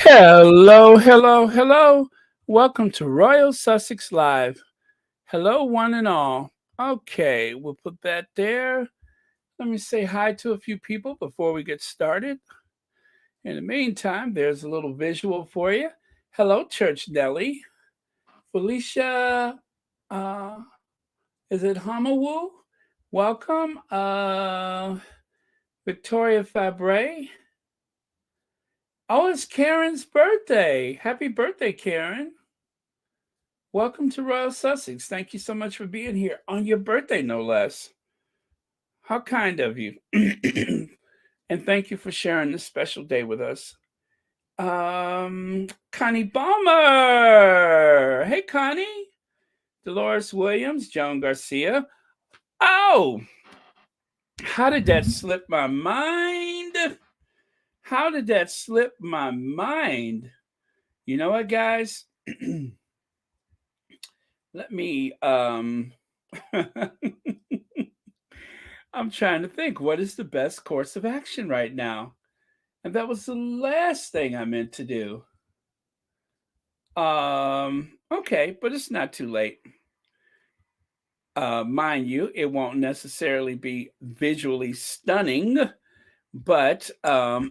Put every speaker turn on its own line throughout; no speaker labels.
Hello, hello, hello. Welcome to Royal Sussex Live. Hello, one and all. Okay, we'll put that there. Let me say hi to a few people before we get started. In the meantime, there's a little visual for you. Hello, Church Nelly. Felicia, uh, is it Hamawu? Welcome. Victoria Fabre. Oh, it's Karen's birthday. Happy birthday, Karen. Welcome to Royal Sussex. Thank you so much for being here on your birthday, no less. How kind of you. And thank you for sharing this special day with us. Connie Balmer. Hey, Connie. Dolores Williams, Joan Garcia. Oh, how did that slip my mind? How did that slip my mind? You know what, guys? Let me I'm trying to think what is the best course of action right now. And that was the last thing I meant to do. Okay, but it's not too late. Mind you, it won't necessarily be visually stunning, but let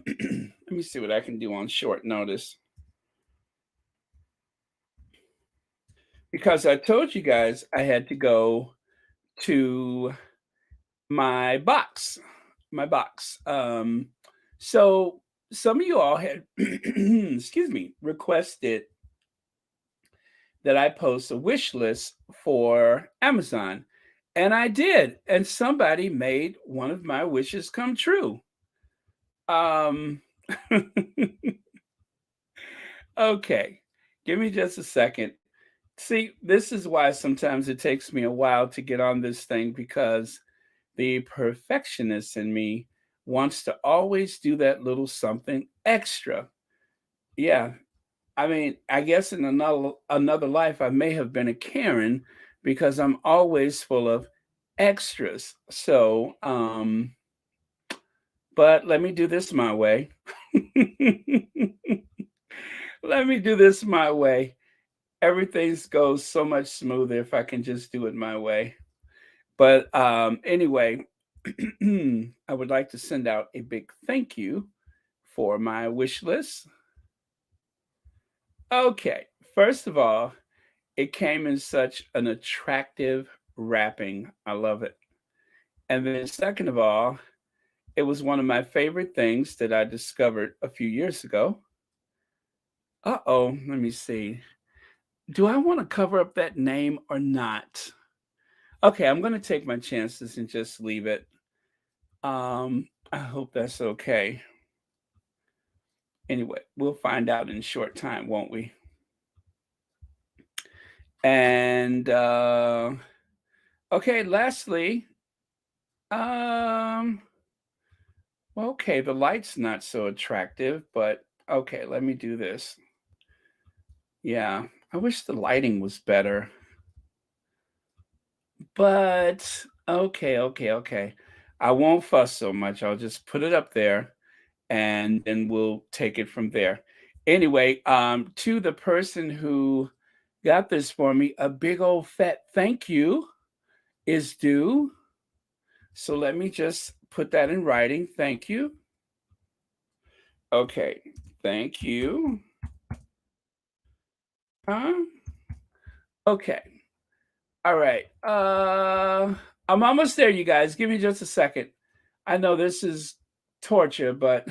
me see what I can do on short notice. Because I told you guys I had to go to my box. My box. So some of you all had excuse me, requested that I post a wish list for Amazon. And I did. And somebody made one of my wishes come true. Um okay. Give me just a second. See, this is why sometimes it takes me a while to get on this thing because the perfectionist in me wants to always do that little something extra. Yeah. I mean, I guess in another life I may have been a Karen because I'm always full of extras. So, but let me do this my way. Let me do this my way. Everything goes so much smoother if I can just do it my way. But anyway, I would like to send out a big thank you for my wish list. Okay, first of all, it came in such an attractive wrapping. I love it. And then, second of all, it was one of my favorite things that I discovered a few years ago. Uh oh, let me see. Do I want to cover up that name or not? Okay, I'm going to take my chances and just leave it. I hope that's okay. Anyway, we'll find out in a short time, won't we? And okay, lastly, um, well, okay, the light's not so attractive, but okay, let me do this. Yeah, I wish the lighting was better. But okay. I won't fuss so much. I'll just put it up there and then we'll take it from there. Anyway, to the person who got this for me, a big old fat thank you is due. So let me just put that in writing. Thank you. Okay. Thank you. Huh? Okay. All right. I'm almost there, you guys. Give me just a second. I know this is torture, but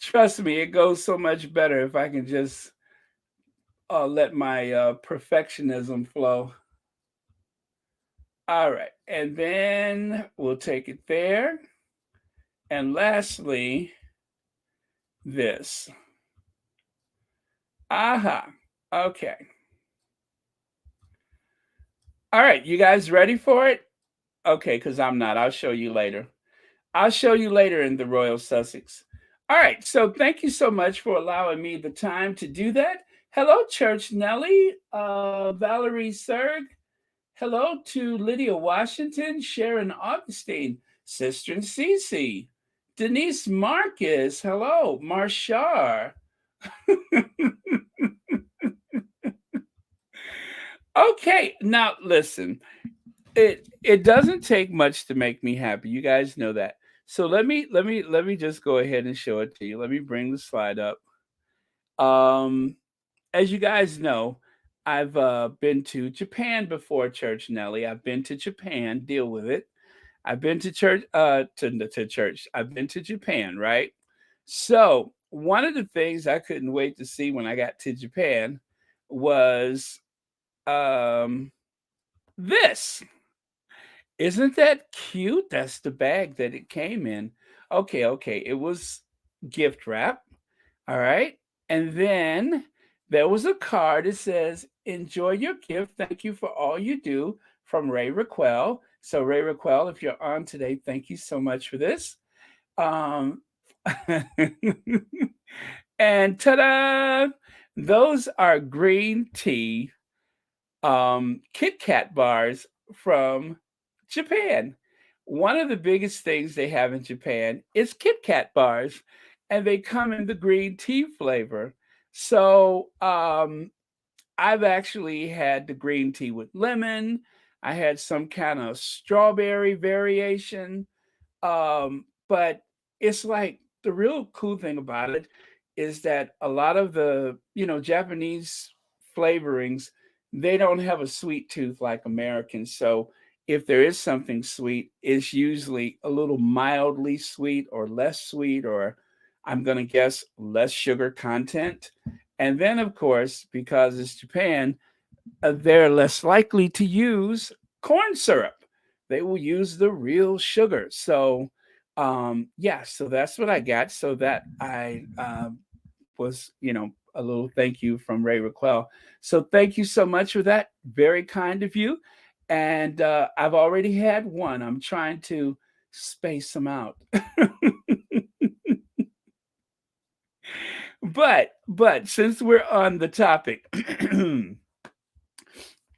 trust me, it goes so much better if I can just let my perfectionism flow. All right. And then we'll take it there. And lastly, this. Aha. Okay. All right. You guys ready for it? Okay, because I'm not. I'll show you later. I'll show you later in the Royal Sussex. All right. So thank you so much for allowing me the time to do that. Hello, Church Nelly, Valerie Serg. Hello to Lydia Washington, Sharon Augustine, Sister and Cece. Denise Marcus, hello, Marshar. Okay, now listen. It doesn't take much to make me happy. You guys know that. So let me just go ahead and show it to you. Let me bring the slide up. Um, as you guys know, I've been to Japan before, Church Nelly. I've been to Japan. Deal with it. I've been to church. To church. I've been to Japan, right? So one of the things I couldn't wait to see when I got to Japan was um, this. Isn't that cute? That's the bag that it came in. Okay, okay. It was gift wrap. All right. And then there was a card that says, "Enjoy your gift. Thank you for all you do," from Ray Raquel. So, Ray Raquel, if you're on today, thank you so much for this. Um, and ta da! Those are green tea KitKat bars from Japan. One of the biggest things they have in Japan is KitKat bars, and they come in the green tea flavor. So I've actually had the green tea with lemon. I had some kind of strawberry variation. But it's like the real cool thing about it is that a lot of the, Japanese flavorings, they don't have a sweet tooth like Americans. So if there is something sweet, it's usually a little mildly sweet or less sweet, or I'm going to guess less sugar content. And then, of course, because it's Japan, they're less likely to use corn syrup. They will use the real sugar. So, yeah, so that's what I got. So that I was, a little thank you from Ray Raquel. So thank you so much for that. Very kind of you. And I've already had one. I'm trying to space them out. But since we're on the topic,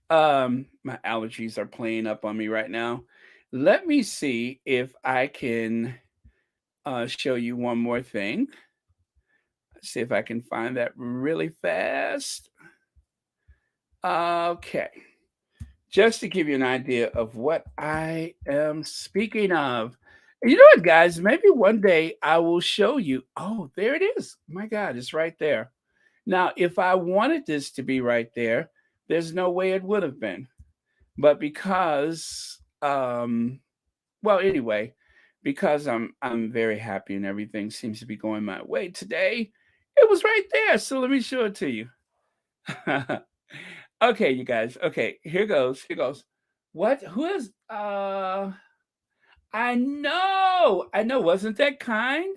my allergies are playing up on me right now. Let me see if I can show you one more thing. Let's see if I can find that really fast. Okay. Just to give you an idea of what I am speaking of. You know what, guys? Maybe one day I will show you. Oh, there it is. My God, it's right there. Now, if I wanted this to be right there, there's no way it would have been. But because well, anyway, because I'm very happy and everything seems to be going my way today, it was right there. So let me show it to you. Okay, you guys. Okay, here goes. Here goes. What? Who is I know. I know. Wasn't that kind?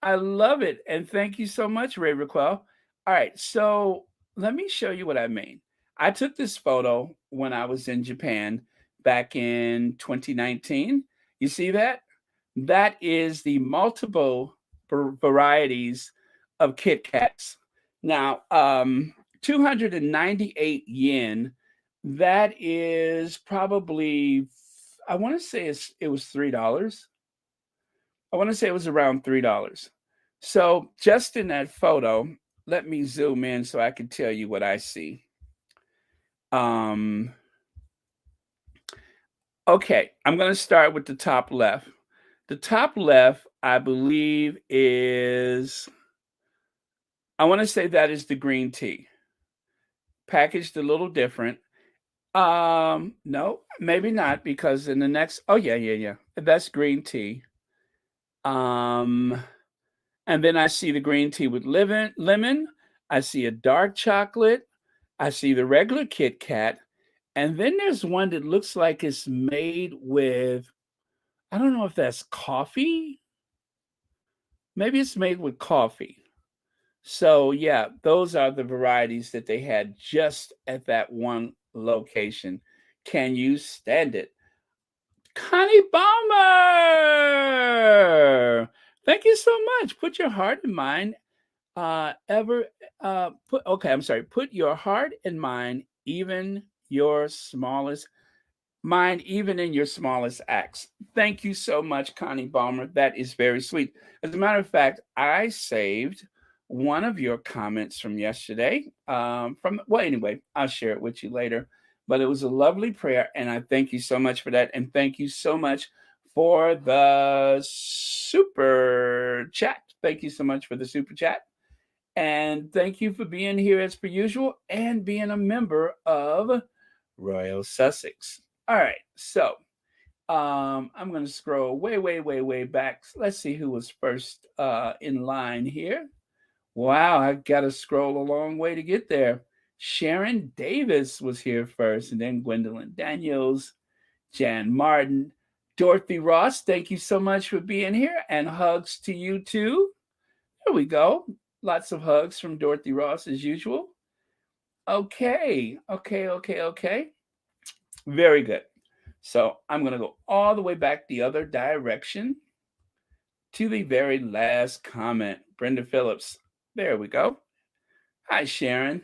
I love it. And thank you so much, Ray Raquel. All right, so let me show you what I mean. I took this photo when I was in Japan back in 2019. You see that? That is the multiple varieties of Kit Kats. Now, 298 yen, that is probably, I want to say it was $3. I want to say it was around $3. So just in that photo, let me zoom in so I can tell you what I see. Um, okay, I'm going to start with the top left. The top left, I believe, is, I want to say that is the green tea, packaged a little different. No, maybe not, because in the next, oh yeah, yeah, yeah, that's green tea. Um, And then I see the green tea with lemon. I see a dark chocolate. I see the regular Kit Kat. And then there's one that looks like it's made with, I don't know if that's coffee. Maybe it's made with coffee. So, yeah, those are the varieties that they had just at that one location. Can you stand it? Connie Balmer! Thank you so much. Put your heart and mind ever put your heart and mind, even your smallest. mind even in your smallest acts. Thank you so much, Connie Balmer. That is very sweet. As a matter of fact, I saved one of your comments from yesterday. Well, anyway, I'll share it with you later. But it was a lovely prayer, and I thank you so much for that. And thank you so much for the super chat. Thank you so much for the super chat. And thank you for being here as per usual and being a member of Royal Sussex. All right, so I'm going to scroll way, way, way, way back. Let's see who was first in line here. Wow, I got to scroll a long way to get there. Sharon Davis was here first, and then Gwendolyn Daniels, Jan Martin, Dorothy Ross. Thank you so much for being here, and hugs to you too. There we go. Lots of hugs from Dorothy Ross as usual. Okay, okay, okay, okay. Very good. So I'm going to go all the way back the other direction to the very last comment. Brenda Phillips. There we go. Hi, Sharon.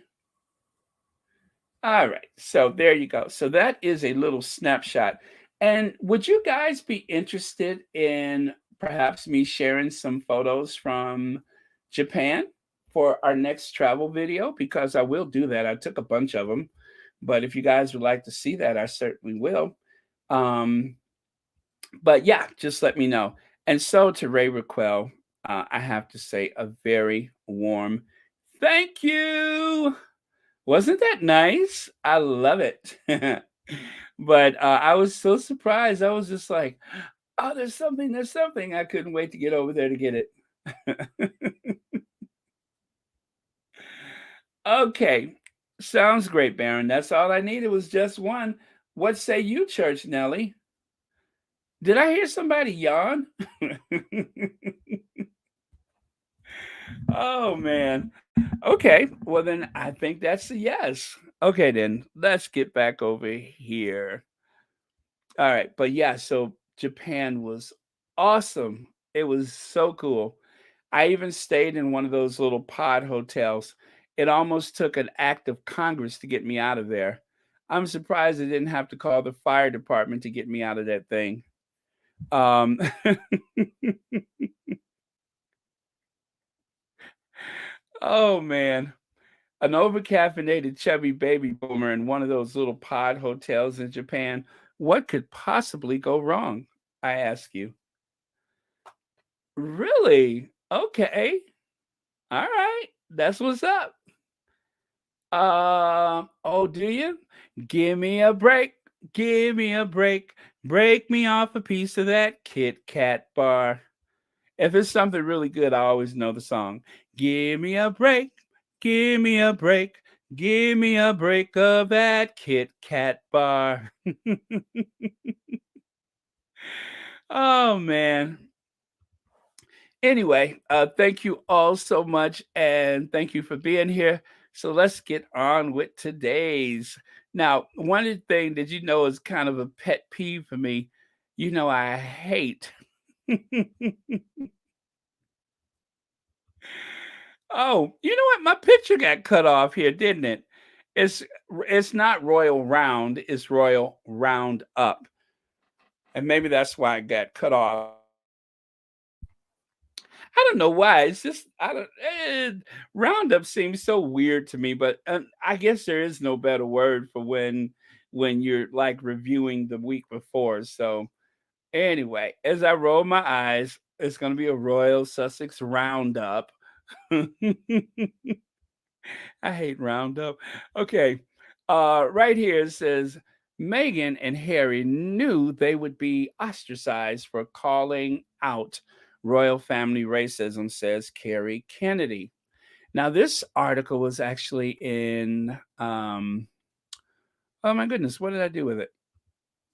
All right. So there you go. So that is a little snapshot. And would you guys be interested in perhaps me sharing some photos from Japan for our next travel video? Because I will do that. I took a bunch of them. But if you guys would like to see that, I certainly will. Um, but yeah, just let me know. And so to Ray Raquel, I have to say a very warm thank you. Wasn't that nice? I love it. But I was so surprised. I was just like, oh, there's something, there's something. I couldn't wait to get over there to get it. Okay. Sounds great, Baron. That's all I needed was just one. What say you, Church Nelly? Did I hear somebody yawn? Oh man. Okay. Well then I think that's a yes. Okay then. Let's get back over here. All right. But yeah, so Japan was awesome. It was so cool. I even stayed in one of those little pod hotels. It almost took an act of Congress to get me out of there. I'm surprised I didn't have to call the fire department to get me out of that thing. Um, oh man, an overcaffeinated chubby baby boomer in one of those little pod hotels in Japan. What could possibly go wrong? I ask you. Really? Okay. All right. That's what's up. Oh, do you? Give me a break. Give me a break. Break me off a piece of that Kit Kat bar. If it's something really good, I always know the song. Give me a break. Give me a break. Give me a break of that Kit Kat bar. Oh man. Anyway, thank you all so much, and thank you for being here. So let's get on with today's. Now, one of the things that you know is kind of a pet peeve for me. I hate. Oh, you know what? My picture got cut off here, didn't it? It's it's not Royal Round, it's Royal Roundup. And maybe that's why it got cut off. I don't know why. It's just I don't. Roundup seems so weird to me, but I guess there is no better word for when you're like reviewing the week before. So anyway, as I roll my eyes, it's going to be a Royal Sussex Roundup. I hate Roundup. Okay. Right here it says Meghan and Harry knew they would be ostracized for calling out royal family racism, says Kerry Kennedy. Now, this article was actually in, oh my goodness, what did I do with it?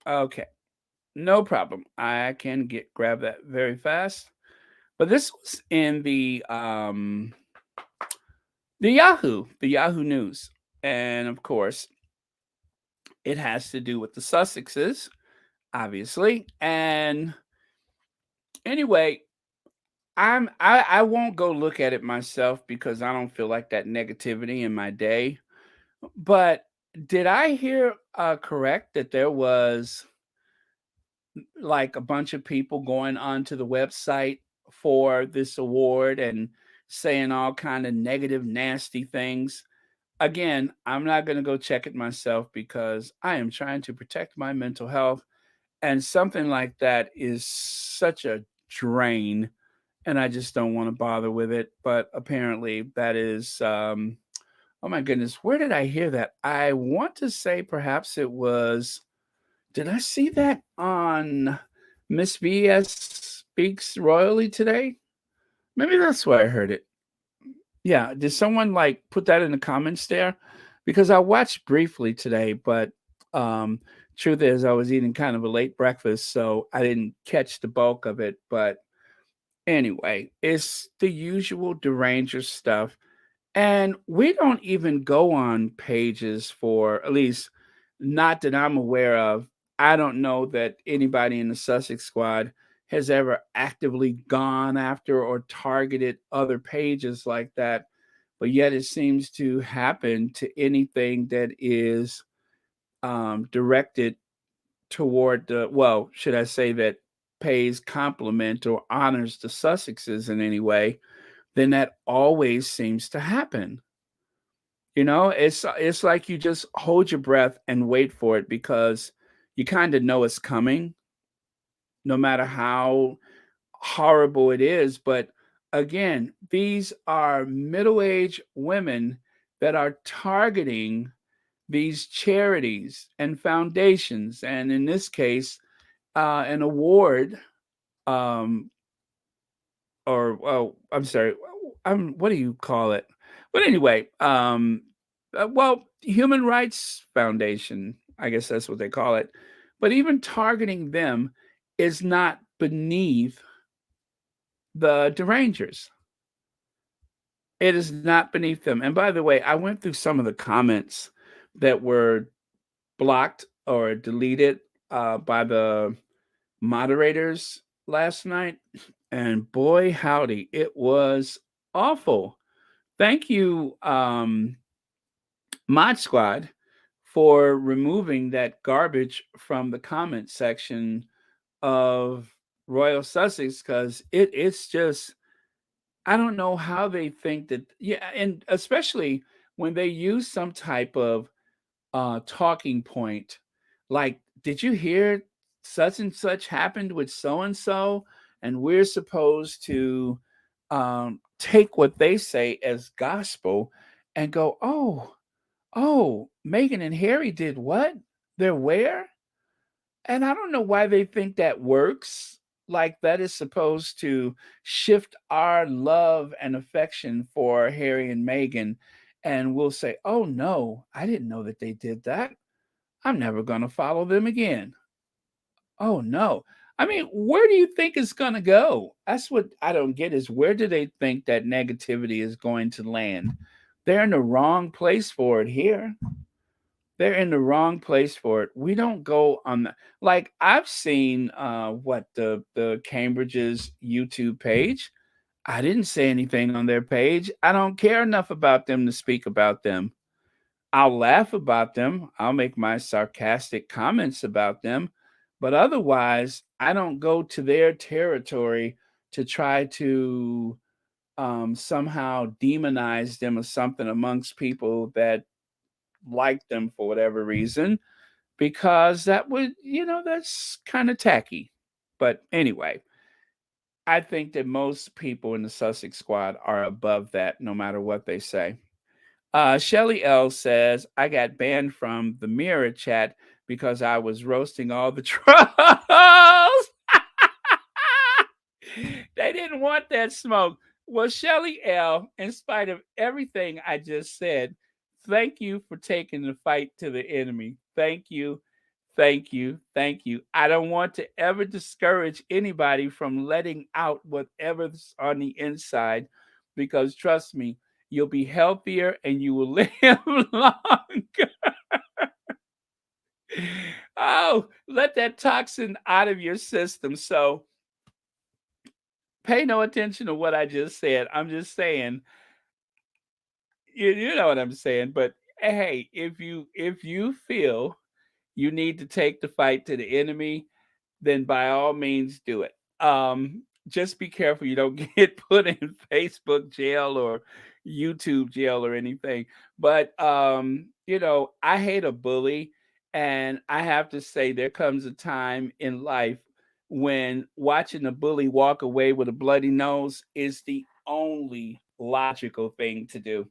Okay, no problem. I can grab that very fast. But this was in the Yahoo News. And of course, it has to do with the Sussexes, obviously. And anyway, I won't go look at it myself because I don't feel like that negativity in my day. But did I hear correct that there was like a bunch of people going onto the website for this award and saying all kind of negative, nasty things. Again, I'm not going to go check it myself because I am trying to protect my mental health, and something like that is such a drain, and I just don't want to bother with it. But apparently, that is. Oh my goodness, where did I hear that? I want to say perhaps it was. Did I see that on Miss VS Speaks Royally today? Maybe that's where I heard it. Yeah, did someone like put that in the comments there? Because I watched briefly today, but um truth is I was eating kind of a late breakfast, so I didn't catch the bulk of it. But anyway, it's the usual deranger stuff. And we don't even go on pages for, at least not that I'm aware of. I don't know that anybody in the Sussex squad has ever actively gone after or targeted other pages like that. But yet it seems to happen to anything that is directed toward the, well, should I say that pays compliment or honors the Sussexes in any way, then that always seems to happen. It's like you just hold your breath and wait for it because you kind of know it's coming, no matter how horrible it is. But again, these are middle-aged women that are targeting these charities and foundations, and in this case, an award, um, or well, I'm sorry, what do you call it? But anyway, well, Human Rights Foundation, I guess that's what they call it. But even targeting them is not beneath the derangers. It is not beneath them. And by the way, I went through some of the comments that were blocked or deleted by the moderators last night, and boy, howdy, it was awful. Thank you, Mod Squad, for removing that garbage from the comment section of Royal Sussex because it's just, I don't know how they think that, yeah, and especially when they use some type of talking point, like, did you hear such and such happened with so and so? And we're supposed to take what they say as gospel and go, oh, Meghan and Harry did what? They're where? And I don't know why they think that works. Like that is supposed to shift our love and affection for Harry and Meghan. And we'll say, oh no, I didn't know that they did that. I'm never going to follow them again. Oh no. I mean, where do you think it's going to go? That's what I don't get, is where do they think that negativity is going to land? They're in the wrong place for it here. They're in the wrong place for it. We don't go on the, like I've seen what the Cambridge's YouTube page. I didn't say anything on their page. I don't care enough about them to speak about them. I'll laugh about them. I'll make my sarcastic comments about them. But otherwise, I don't go to their territory to try to somehow demonize them or something amongst people that like them for whatever reason, because that would, that's kind of tacky. But anyway, I think that most people in the Sussex squad are above that no matter what they say. Shelly L says, I got banned from the mirror chat because I was roasting all the trolls. They didn't want that smoke. Well, Shelly L, in spite of everything I just said, thank you for taking the fight to the enemy. Thank you. Thank you. Thank you. I don't want to ever discourage anybody from letting out whatever's on the inside, because trust me, you'll be healthier and you will live longer. Oh, let that toxin out of your system. So pay no attention to what I just said. I'm just saying, you know what I'm saying. But hey, if you feel you need to take the fight to the enemy, then by all means do it. Just be careful you don't get put in Facebook jail or YouTube jail or anything. But I hate a bully, and I have to say there comes a time in life when watching a bully walk away with a bloody nose is the only logical thing to do.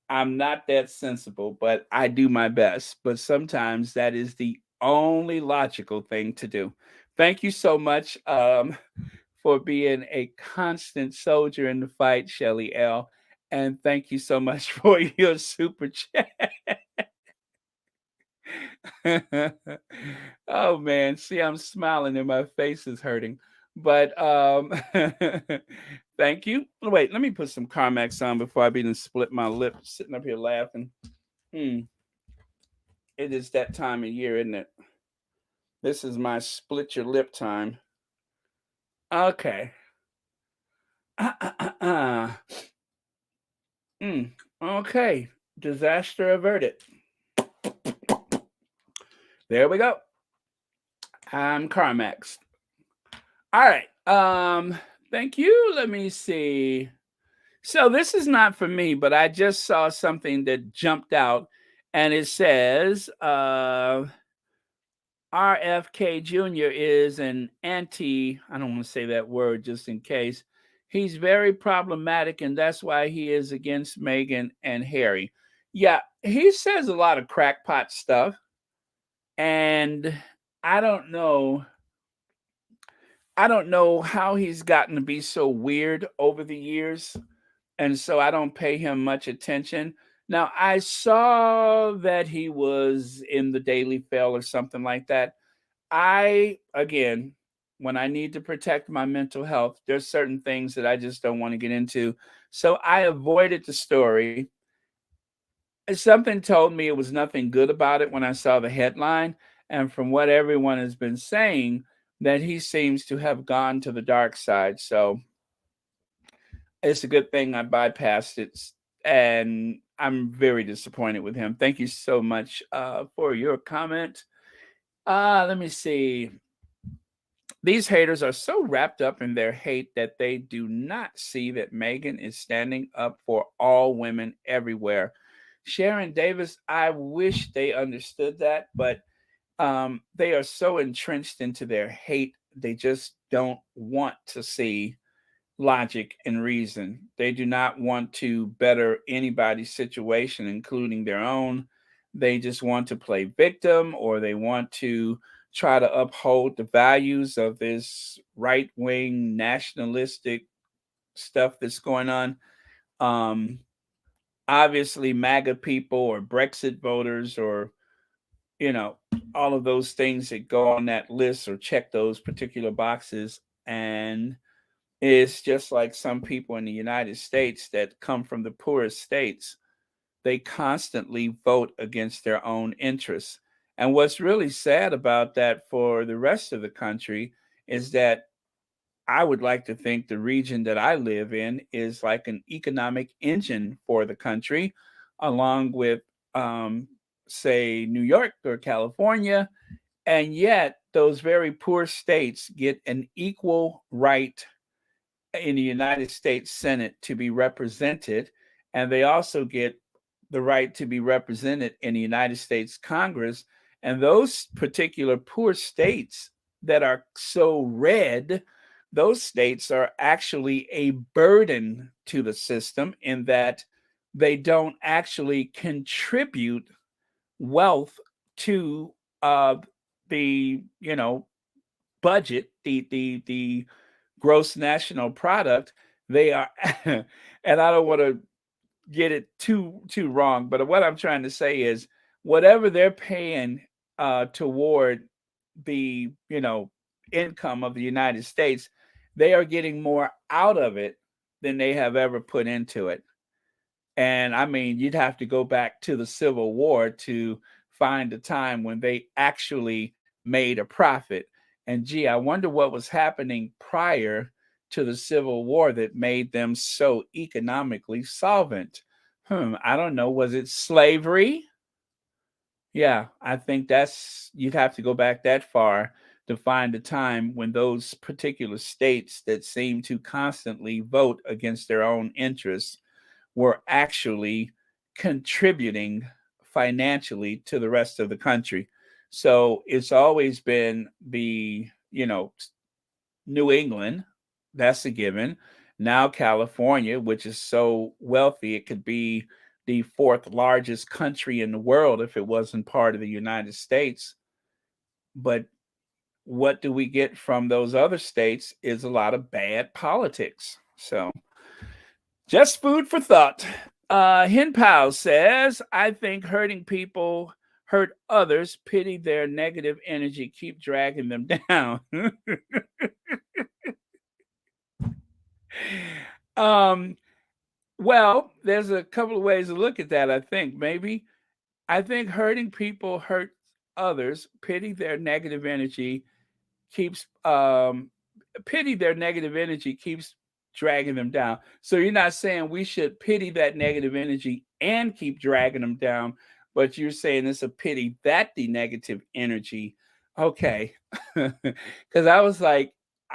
I'm not that sensible, but I do my best. But sometimes that is the only logical thing to do. Thank you so much for being a constant soldier in the fight, Shelly L. And thank you so much for your super chat. Oh man, see, I'm smiling and my face is hurting. But thank you. Wait, let me put some Carmex on before I begin to split my lip sitting up here laughing. Hmm. It is that time of year, isn't it? This is my split your lip time. Okay. Okay. Disaster averted. There we go. I'm Carmex. All right. Thank you. Let me see. So this is not for me, but I just saw something that jumped out, and it says RFK Jr. is an anti, I don't want to say that word just in case. He's very problematic, and that's why he is against Meghan and Harry. Yeah, he says a lot of crackpot stuff, and I don't know. I don't know how he's gotten to be so weird over the years, and so I don't pay him much attention. Now, I saw that he was in the Daily Fail or something like that. Again, when I need to protect my mental health, there's certain things that I just don't want to get into. So I avoided the story. Something told me it was nothing good about it when I saw the headline. And from what everyone has been saying, that he seems to have gone to the dark side. So it's a good thing I bypassed it. And I'm very disappointed with him. Thank you so much for your comment. Let me see. These haters are so wrapped up in their hate that they do not see that Meghan is standing up for all women everywhere. Sharon Davis, I wish they understood that, but they are so entrenched into their hate, they just don't want to see logic and reason. They do not want to better anybody's situation, including their own. They just want to play victim, or they want to try to uphold the values of this right wing nationalistic stuff that's going on. Um, Obviously, MAGA people or Brexit voters or, you know, all of those things that go on that list or check those particular boxes. And it's just like some people in the United States that come from the poorest states, they constantly vote against their own interests. And what's really sad about that for the rest of the country is that I would like to think the region that I live in is like an economic engine for the country, along with, um, say, New York or California. And yet, those very poor states get an equal right in the United States Senate to be represented, and they also get the right to be represented in the United States Congress. And those particular poor states that are so red, those states are actually a burden to the system in that they don't actually contribute wealth to the budget, the gross national product. They are, and I don't want to get it too wrong, but what I'm trying to say is whatever they're paying toward the income of the United States, they are getting more out of it than they have ever put into it. And I mean, you'd have to go back to the Civil War to find a time when they actually made a profit. And gee, I wonder what was happening prior to the Civil War that made them so economically solvent. I don't know. Was it slavery? Yeah, I think that's you'd have to go back that far to find a time when those particular states that seem to constantly vote against their own interests were actually contributing financially to the rest of the country. So it's always been the, New England, that's a given. Now California, which is so wealthy, it could be the fourth largest country in the world if it wasn't part of the United States. But what do we get from those other states is a lot of bad politics. So just food for thought. Hen Pal says, I think hurting people hurt others, pity their negative energy, keep dragging them down. um, well, there's a couple of ways to look at that, I think. Maybe I think hurting people hurt others, keeps pity their negative energy keeps dragging them down. So you're not saying we should pity that negative energy and keep dragging them down, but you're saying it's a pity that the negative energy. Okay. Because I was like,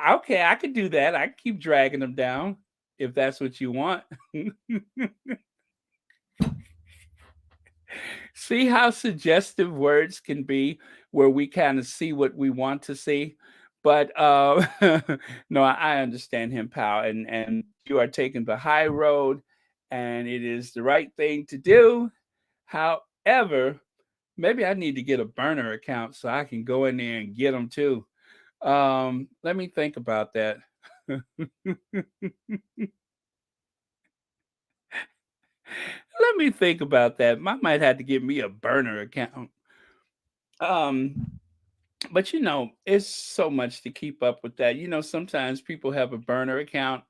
okay, I could do that. I can keep dragging them down if that's what you want. See how suggestive words can be where we kind of see what we want to see. But no, I understand him, pal, and you are taking the high road, and it is the right thing to do. However, maybe I need to get a burner account so I can go in there and get them too. Let me think about that. Let me think about that. I might have to get me a burner account. Um, but it's so much to keep up with that. Sometimes people have a burner account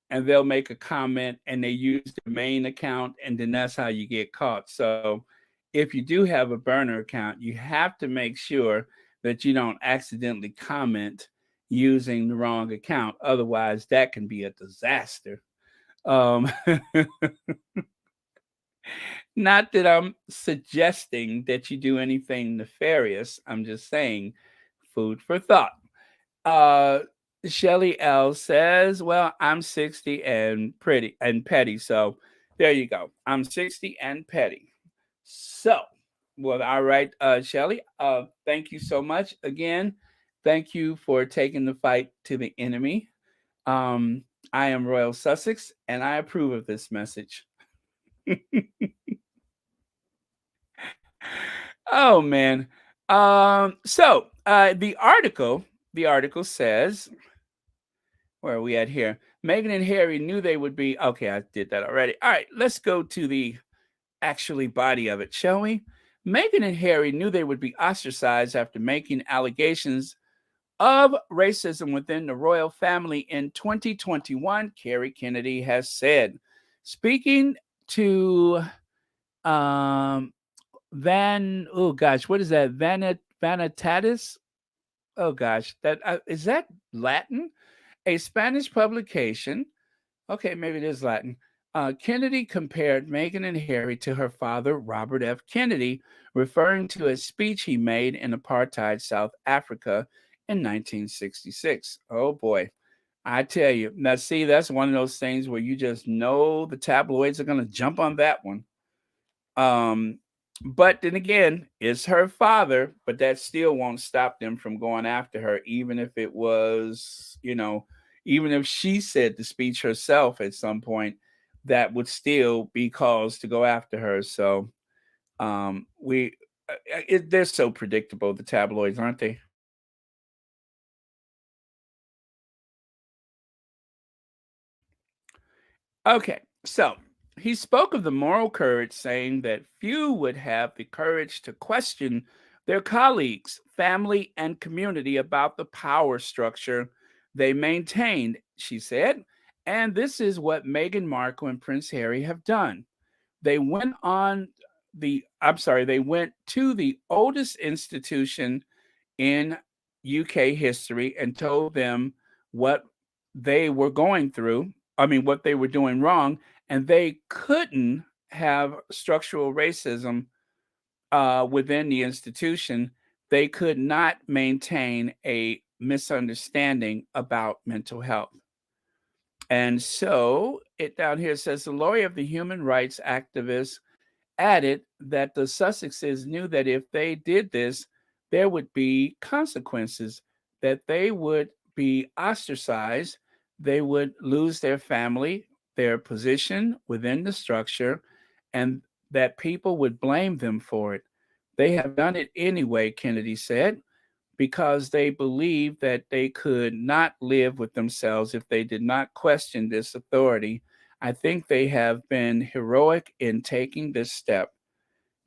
and they'll make a comment and they use the main account, and then that's how you get caught. So if you do have a burner account, you have to make sure that you don't accidentally comment using the wrong account. Otherwise, that can be a disaster. Um, Not that I'm suggesting that you do anything nefarious. I'm just saying food for thought. Uh Shelly L says, "Well, I'm 60 and pretty and petty." So, there you go. I'm 60 and petty. So, well, all right, Shelly, thank you so much again. Thank you for taking the fight to the enemy. Um I am Royal Sussex and I approve of this message. Oh man. The article says, where are we at here? Meghan and Harry knew they would be okay, I did that already. All right, let's go to the actually body of it, shall we? Meghan and Harry knew they would be ostracized after making allegations of racism within the royal family in 2021, Kerry Kennedy has said. Speaking to um oh gosh, what is that? Vanitatis? Oh gosh, that is that Latin? A Spanish publication. Okay, maybe it is Latin. Kennedy compared Meghan and Harry to her father, Robert F. Kennedy, referring to a speech he made in apartheid South Africa in 1966. Oh boy. I tell you. Now, see, that's one of those things where you just know the tabloids are going to jump on that one. Um, but then again, it's her father, but that still won't stop them from going after her, even if it was, even if she said the speech herself at some point, that would still be cause to go after her. So, we, they're so predictable, the tabloids, aren't they? Okay, so he spoke of the moral courage, saying that few would have the courage to question their colleagues, family, and community about the power structure they maintained, she said. And this is what Meghan Markle and Prince Harry have done. They went on they went to the oldest institution in UK history and told them what they were going through. I mean, what they were doing wrong, and they couldn't have structural racism within the institution, they could not maintain a misunderstanding about mental health. And so it down here says the lawyer of the human rights activist added that the Sussexes knew that if they did this, there would be consequences, that they would be ostracized, they would lose their family, their position within the structure, and that people would blame them for it. They have done it anyway, Kennedy said, because they believed that they could not live with themselves if they did not question this authority. I think they have been heroic in taking this step.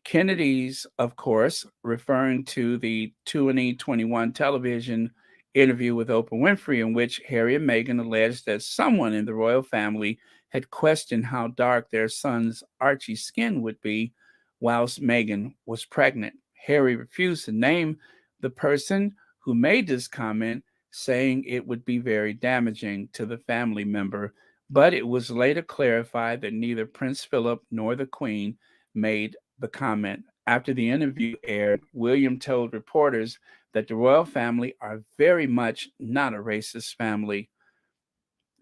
Kennedy's, of course, referring to the 2021 television interview with Oprah Winfrey, in which Harry and Meghan alleged that someone in the royal family had questioned how dark their son's Archie's skin would be whilst Meghan was pregnant. Harry refused to name the person who made this comment, saying it would be very damaging to the family member, but it was later clarified that neither Prince Philip nor the Queen made the comment. After the interview aired, William told reporters that the royal family are very much not a racist family.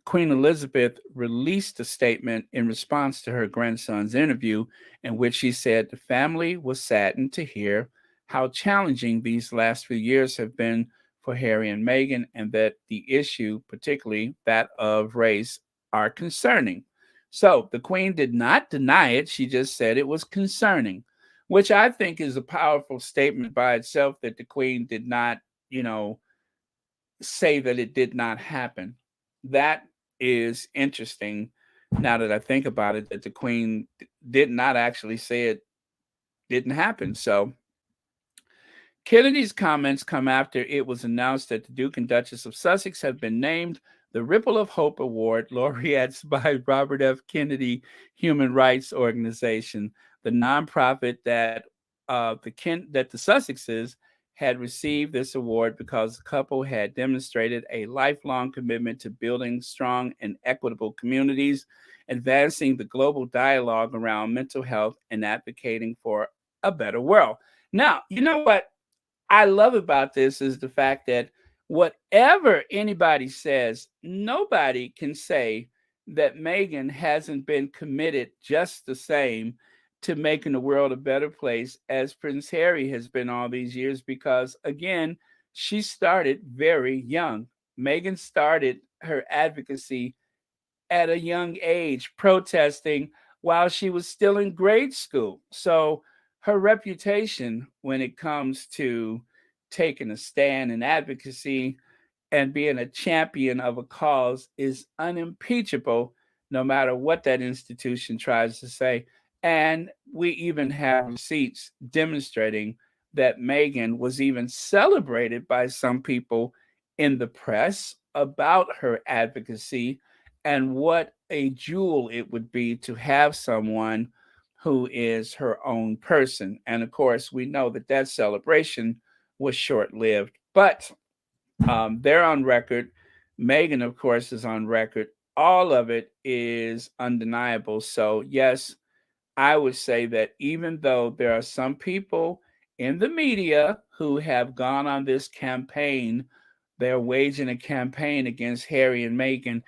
Queen Elizabeth released a statement in response to her grandson's interview, in which she said the family was saddened to hear how challenging these last few years have been for Harry and Meghan, and that the issue, particularly that of race, are concerning. So the Queen did not deny it. She just said it was concerning, which I think is a powerful statement by itself, that the Queen did not, say that it did not happen. That is interesting now that I think about it, that the Queen did not actually say it didn't happen. So Kennedy's comments come after it was announced that the Duke and Duchess of Sussex have been named the Ripple of Hope Award laureates by Robert F. Kennedy Human Rights Organization, the nonprofit that that the Sussexes had received this award because the couple had demonstrated a lifelong commitment to building strong and equitable communities, advancing the global dialogue around mental health, and advocating for a better world. Now, you know what I love about this is the fact that whatever anybody says, nobody can say that Meghan hasn't been committed just the same to making the world a better place as Prince Harry has been all these years, because, again, she started very young. Meghan started her advocacy at a young age, protesting while she was still in grade school. So her reputation when it comes to taking a stand in advocacy and being a champion of a cause is unimpeachable, no matter what that institution tries to say. And we even have receipts demonstrating that Meghan was even celebrated by some people in the press about her advocacy, and what a jewel it would be to have someone who is her own person. And of course, we know that that celebration was short lived, but they're on record. Meghan, of course, is on record. All of it is undeniable. So, yes, I would say that even though there are some people in the media who have gone on this campaign, they're waging a campaign against Harry and Meghan.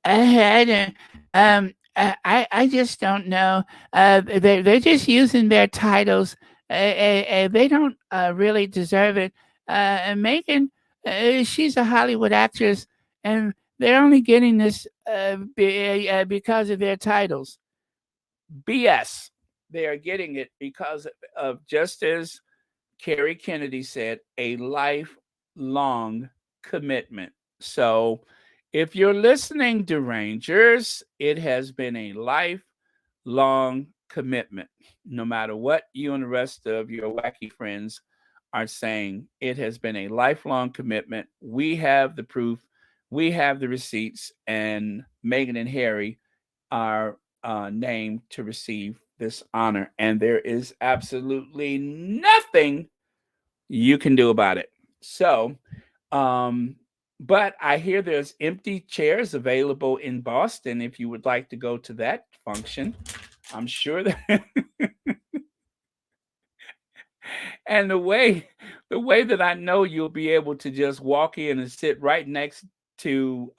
I don't. I just don't know. They're just using their titles. They don't really deserve it. And Megan, she's a Hollywood actress, and they're only getting this because of their titles. BS. They are getting it because of, just as Kerry Kennedy said, a lifelong commitment. So, if you're listening, Derangers, it has been a lifelong commitment. No matter what you and the rest of your wacky friends are saying, it has been a lifelong commitment. We have the proof, we have the receipts, and Meghan and Harry are named to receive this honor. And there is absolutely nothing you can do about it. So, um, but I hear there's empty chairs available in Boston if you would like to go to that function. I'm sure that And the way that I know you'll be able to just walk in and sit right next to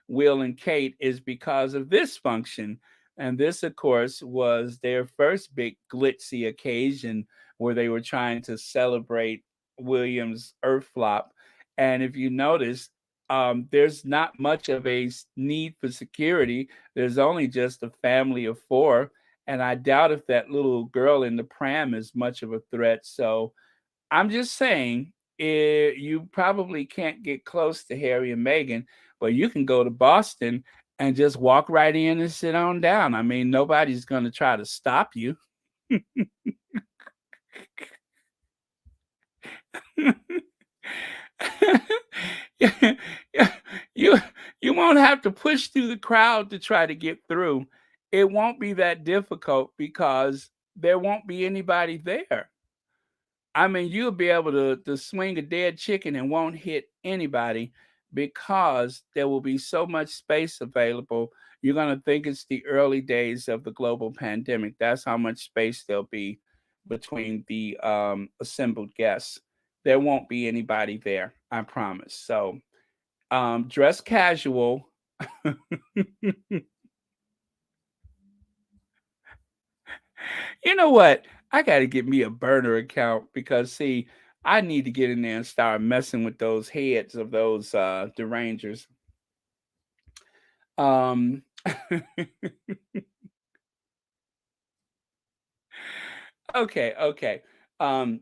Will and Kate is because of this function. And this, of course, was their first big glitzy occasion where they were trying to celebrate William's Earth flop. And if you notice, there's not much of a need for security. There's only just a family of four, and I doubt if that little girl in the pram is much of a threat. So I'm just saying, you probably can't get close to Harry and Meghan, but you can go to Boston and just walk right in and sit on down. I mean, nobody's going to try to stop you. Yeah, yeah, you you won't have to push through the crowd to try to get through. It won't be that difficult because there won't be anybody there. I mean, you'll be able to swing a dead chicken and won't hit anybody because there will be so much space available. You're gonna think it's the early days of the global pandemic. That's how much space there'll be between the assembled guests. There won't be anybody there, I promise. So dress casual. You know what? I got to get me a burner account because see, I need to get in there and start messing with those heads of those derangers. Um okay, okay. Um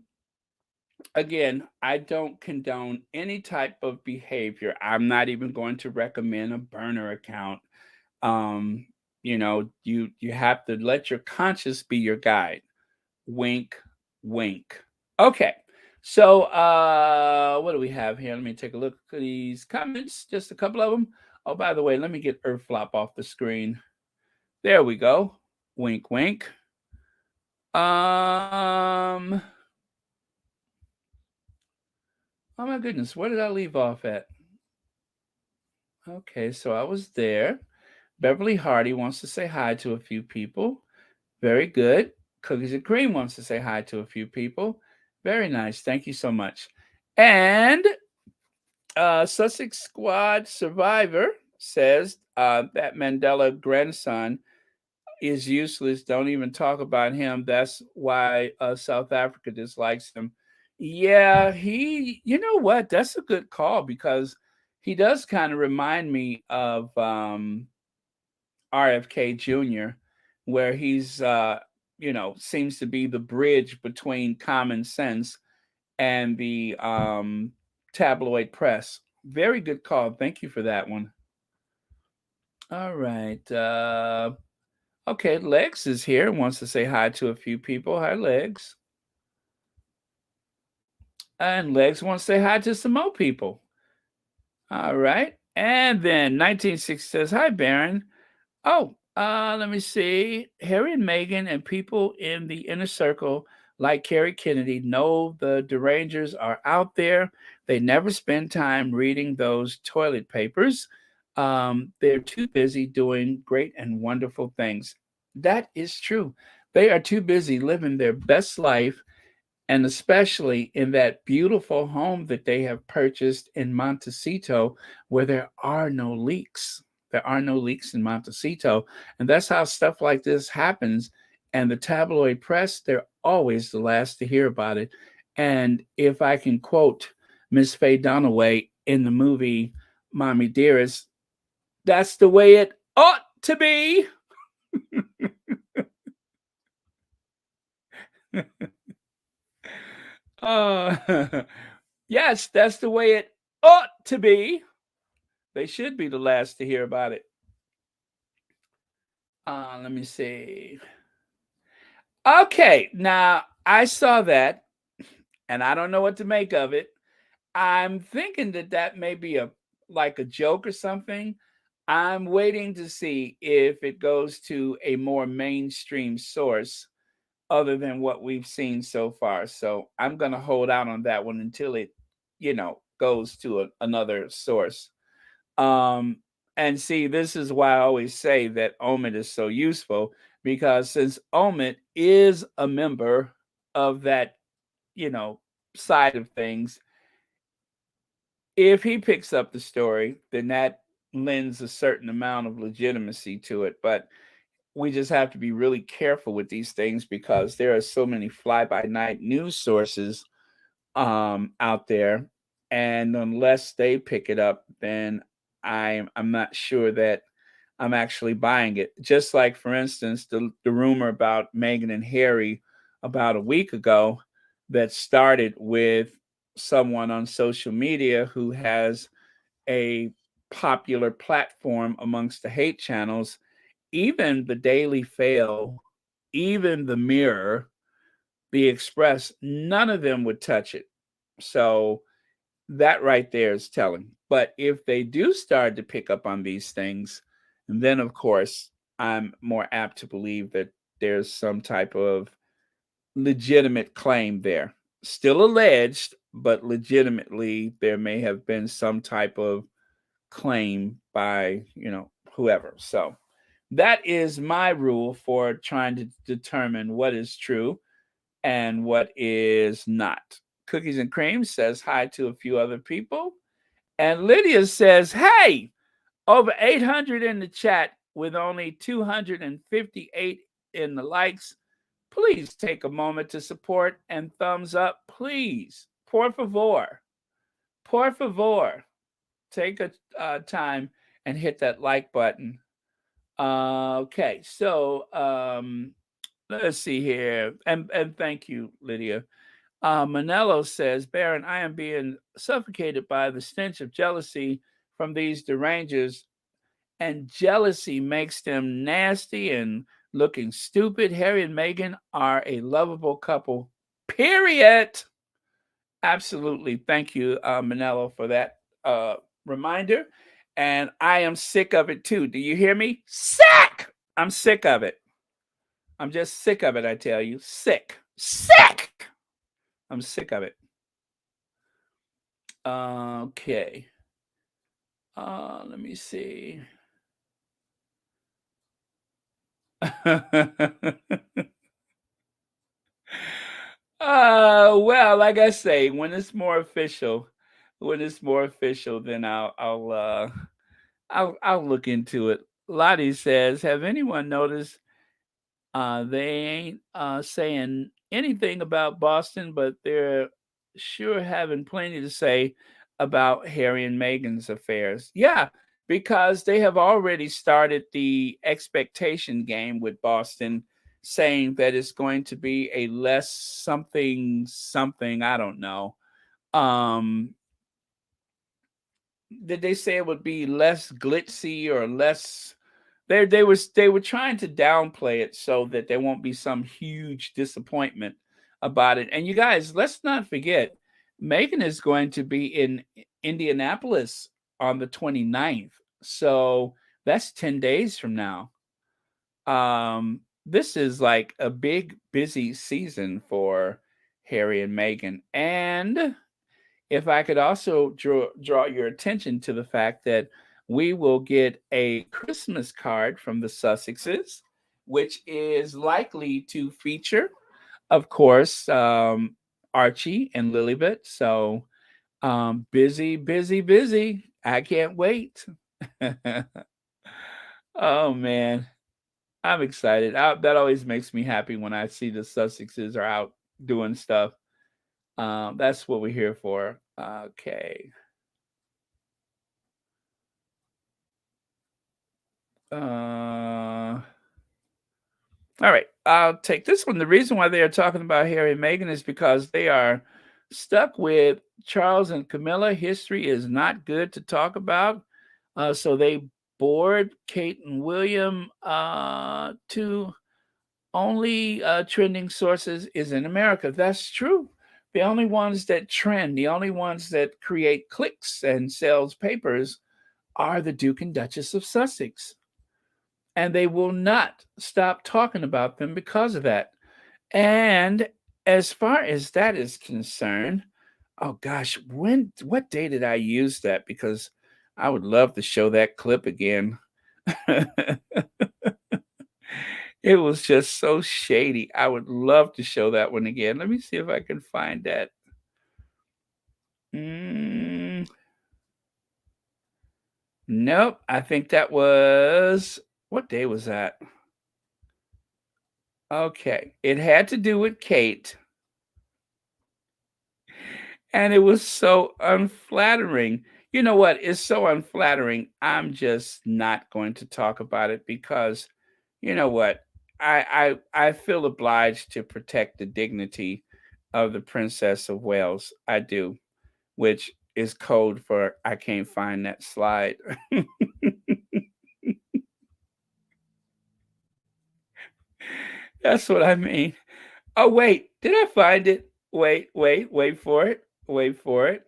Again, I don't condone any type of behavior. I'm not even going to recommend a burner account. Um you have to let your conscience be your guide. Wink, wink. Okay. So, what do we have here? Let me take a look at these comments, just a couple of them. Oh, by the way, let me get Earthflop off the screen. There we go. Wink, wink. Um, oh my goodness, where did I leave off at? Okay, so I was there. Beverly Hardy wants to say hi to a few people. Very good. Cookies and Cream wants to say hi to a few people. Very nice. Thank you so much. And Sussex Squad Survivor says that Mandela grandson is useless. Don't even talk about him. That's why South Africa dislikes him. Yeah, you know what? That's a good call because he does kind of remind me of RFK Jr., where he's, seems to be the bridge between common sense and the tabloid press. Very good call. Thank you for that one. All right. Okay, Lex is here. Wants to say hi to a few people. Hi, Legs. And Legs wants to say hi to some more people. All right. And then 1960 says, hi, Baron. Oh, let me see. Harry and Meghan and people in the inner circle, like Kerry Kennedy, know the derangers are out there. They never spend time reading those toilet papers. They're too busy doing great and wonderful things. That is true. They are too busy living their best life, and especially in that beautiful home that they have purchased in Montecito, where there are no leaks. There are no leaks in Montecito. And that's how stuff like this happens. And the tabloid press, they're always the last to hear about it. And if I can quote Miss Faye Dunaway in the movie Mommy Dearest, that's the way it ought to be. uh, yes, that's the way it ought to be. They should be the last to hear about it. Let me see. Okay, now I saw that, and I don't know what to make of it. I'm thinking that that may be a like a joke or something. I'm waiting to see if it goes to a more mainstream source other than what we've seen so far. So I'm going to hold out on that one until it, goes to another source. Um, and see, this is why I always say that Omid is so useful because since Omid is a member of that you know, side of things, if he picks up the story, then that lends a certain amount of legitimacy to it. But we just have to be really careful with these things because there are so many fly by night news sources out there, and unless they pick it up, then I'm not sure that I'm actually buying it. Just like, for instance, the rumor about Meghan and Harry about a week ago that started with someone on social media who has a popular platform amongst the hate channels. Even the Daily Fail, even the Mirror, the Express, none of them would touch it. So that right there is telling. But if they do start to pick up on these things, then of course I'm more apt to believe that there's some type of legitimate claim there. Still alleged, but legitimately there may have been some type of claim by, whoever. So that is my rule for trying to determine what is true and what is not. Cookies and Cream says hi to a few other people. And Lydia says, hey, over 800 in the chat with only 258 in the likes. Please take a moment to support and thumbs up, please. Por favor. Por favor. Take a time and hit that like button. Okay, so let's see here. And thank you, Lydia. Manello says, Baron, I am being suffocated by the stench of jealousy from these derangers, and jealousy makes them nasty and looking stupid. Harry and Meghan are a lovable couple, period. Absolutely. Thank you, Manello, for that reminder. And I am sick of it too. Do you hear me? Sick! I'm sick of it. I'm just sick of it, I tell you. Sick. Sick! I'm sick of it. Okay. Let me see. Well, like I say, when it's more official, then I'll look into it. Lottie says, have anyone noticed they ain't saying anything about Boston, but they're sure having plenty to say about Harry and Meghan's affairs. Yeah, because they have already started the expectation game with Boston, saying that it's going to be a less something something. I don't know. Um, did they say it would be less glitzy or less? They were trying to downplay it so that there won't be some huge disappointment about it. And you guys, let's not forget, Megan is going to be in Indianapolis on the 29th. So that's 10 days from now. This is like a big busy season for Harry and Meghan. And if I could also draw your attention to the fact that we will get a Christmas card from the Sussexes, which is likely to feature, of course, Archie and Lilibet. So busy, busy, busy. I can't wait. Oh man, I'm excited. That always makes me happy when I see the Sussexes are out doing stuff. That's what we're here for. Okay. All right, I'll take this one. The reason why they are talking about Harry and Meghan is because they are stuck with Charles and Camilla. History is not good to talk about. So they bored Kate and William to only trending sources is in America. That's true. The only ones that trend, the only ones that create clicks and sells papers are the Duke and Duchess of Sussex. And they will not stop talking about them because of that. And as far as that is concerned, oh gosh, what day did I use that? Because I would love to show that clip again. It was just so shady. I would love to show that one again. Let me see if I can find that. Nope. I think that was, what day was that? Okay. It had to do with Kate. And it was so unflattering. You know what? It's so unflattering. I'm just not going to talk about it because, you know what? I feel obliged to protect the dignity of the Princess of Wales. I do, which is code for I can't find that slide. That's what I mean. Oh wait, did I find it? Wait for it. Wait for it.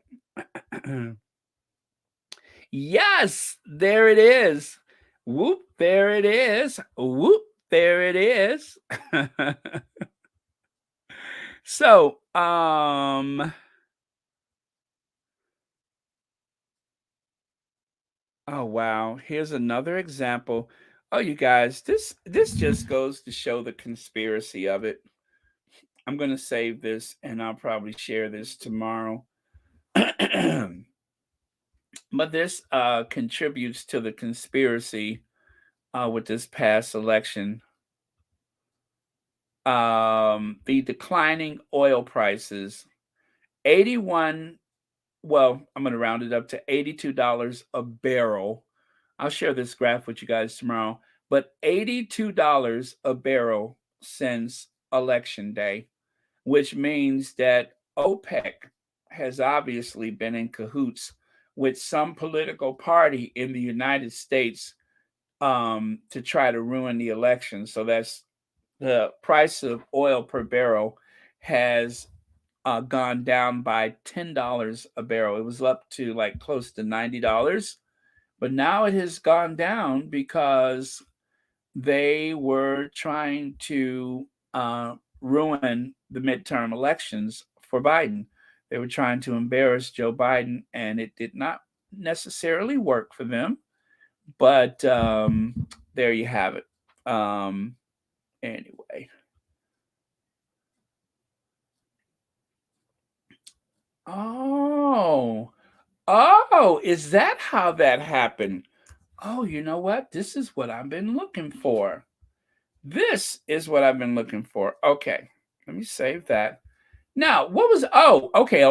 Yes, there it is. Whoop, there it is. Whoop, there it is. So, oh wow, here's another example. Oh, you guys, this just goes to show the conspiracy of it. I'm going to save this and I'll probably share this tomorrow. But this contributes to the conspiracy with this past election. The declining oil prices, 81, well, I'm going to round it up to $82 a barrel. I'll share this graph with you guys tomorrow, but $82 a barrel since election day, which means that OPEC has obviously been in cahoots with some political party in the United States to try to ruin the election. So that's the price of oil per barrel has gone down by $10 a barrel. It was up to like close to $90, but now it has gone down because they were trying to ruin the midterm elections for Biden. They were trying to embarrass Joe Biden, and it did not necessarily work for them. But there you have it. Anyway. Oh, is that how that happened? Oh, you know what? This is what I've been looking for. This is what I've been looking for. Okay, let me save that. Now, what was, oh, okay.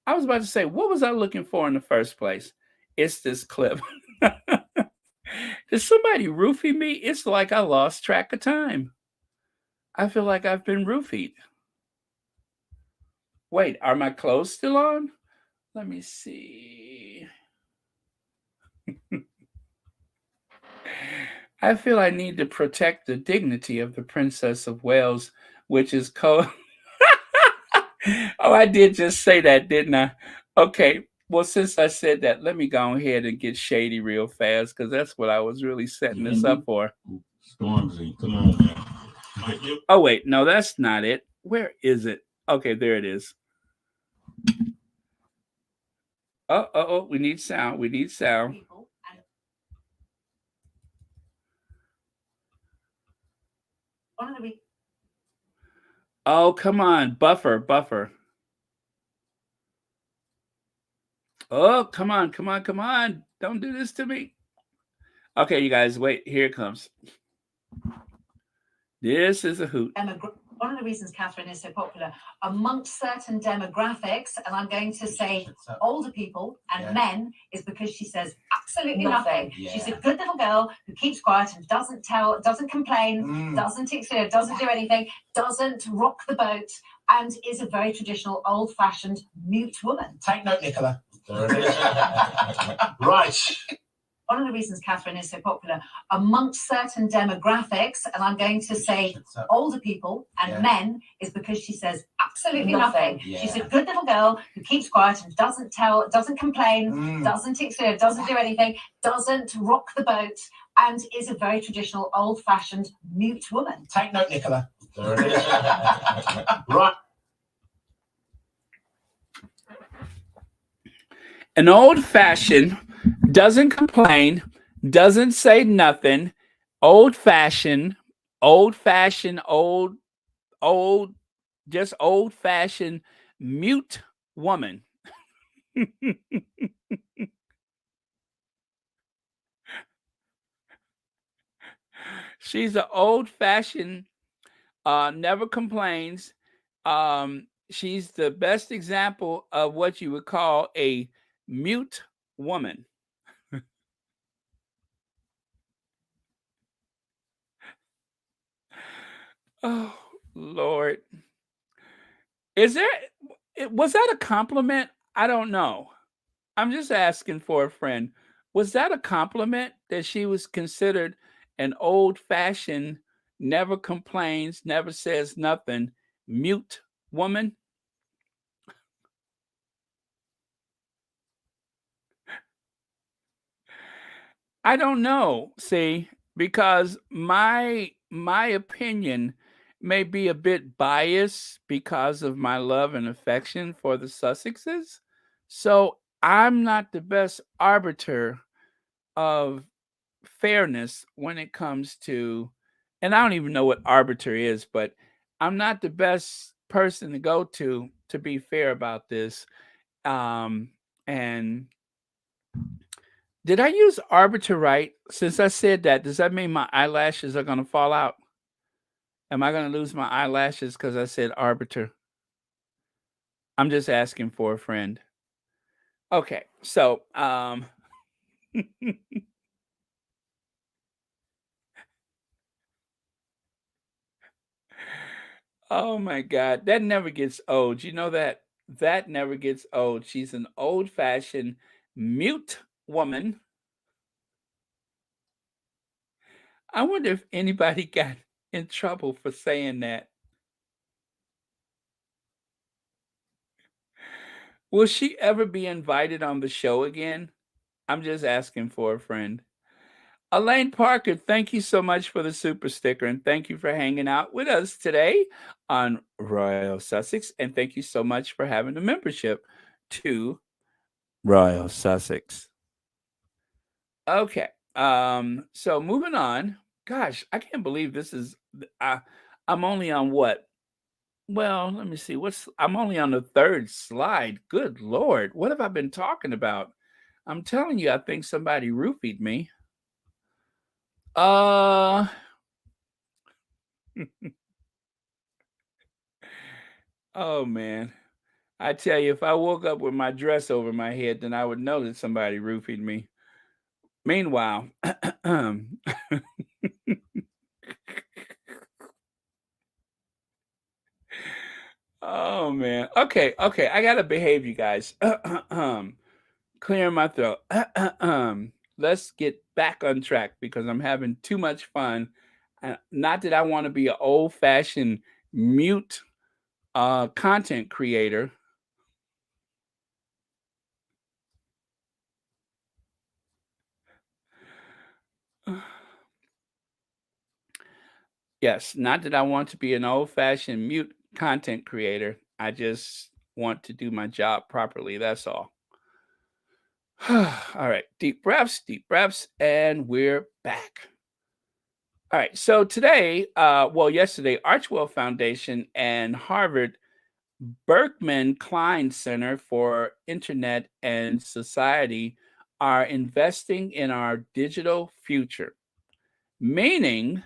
I was about to say, what was I looking for in the first place? It's this clip. Did somebody roofie me? It's like I lost track of time. I feel like I've been roofied. Wait, are my clothes still on? Let me see. I feel I need to protect the dignity of the Princess of Wales, which is called. Oh, I did just say that, didn't I? Okay. Well, since I said that, let me go ahead and get shady real fast because that's what I was really setting this up for.
Stormzy, come on, man.
Oh, wait. No, that's not it. Where is it? Okay, there it is. Oh, we need sound. We need sound. Oh, come on. Buffer. Oh, come on. Don't do this to me. Okay, you guys, wait. Here it comes. This is a hoot.
One of the reasons Catherine is so popular amongst certain demographics, and I'm going to say older people and men, is because she says absolutely nothing. Yeah. She's a good little girl who keeps quiet and doesn't complain, doesn't do anything, doesn't rock the boat, and is a very traditional, old-fashioned, mute woman.
Take note, Nicola. Right.
One of the reasons Catherine is so popular amongst certain demographics, and I'm going to say older people and men, is because she says absolutely nothing. Yeah. She's a good little girl who keeps quiet and doesn't complain, doesn't do anything, doesn't rock the boat, and is a very traditional, old-fashioned, mute woman.
Take note, Nicola. Right.
An old-fashioned, doesn't complain, doesn't say nothing, old-fashioned, old-fashioned, just old-fashioned mute woman. She's an old-fashioned, never complains. She's the best example of what you would call a mute woman. Oh, Lord. Was that a compliment? I don't know. I'm just asking for a friend. Was that a compliment that she was considered an old-fashioned, never complains, never says nothing, mute woman? I don't know, see, because my opinion may be a bit biased because of my love and affection for the Sussexes. So I'm not the best arbiter of fairness when it comes to, and I don't even know what arbiter is, but I'm not the best person to go to be fair about this. And did I use arbiter right? Since I said that, does that mean my eyelashes are going to fall out? Am I going to lose my eyelashes because I said arbiter? I'm just asking for a friend. Okay, so oh my God, that never gets old. You know that? That never gets old. She's an old-fashioned mute woman. I wonder if anybody got in trouble for saying that. Will she ever be invited on the show again? I'm just asking for a friend. Elaine Parker, thank you so much for the super sticker, and thank you for hanging out with us today on Royal Sussex, and thank you so much for having a membership to Royal Sussex. Okay, so moving on. Gosh, I can't believe this is. I'm only on what? Well, let me see. I'm only on the third slide. Good Lord, what have I been talking about? I'm telling you, I think somebody roofied me. Uh oh man. I tell you, if I woke up with my dress over my head, then I would know that somebody roofied me. Meanwhile, oh man. Okay, I gotta behave, you guys. Clearing my throat. Let's get back on track because I'm having too much fun. Not that I want to be an old-fashioned mute content creator. Yes, not that I want to be an old-fashioned mute content creator. I just want to do my job properly. That's all. All right, deep breaths, and we're back. All right, so today, yesterday, Archwell Foundation and Harvard Berkman Klein Center for Internet and Society are investing in our digital future. Meaning,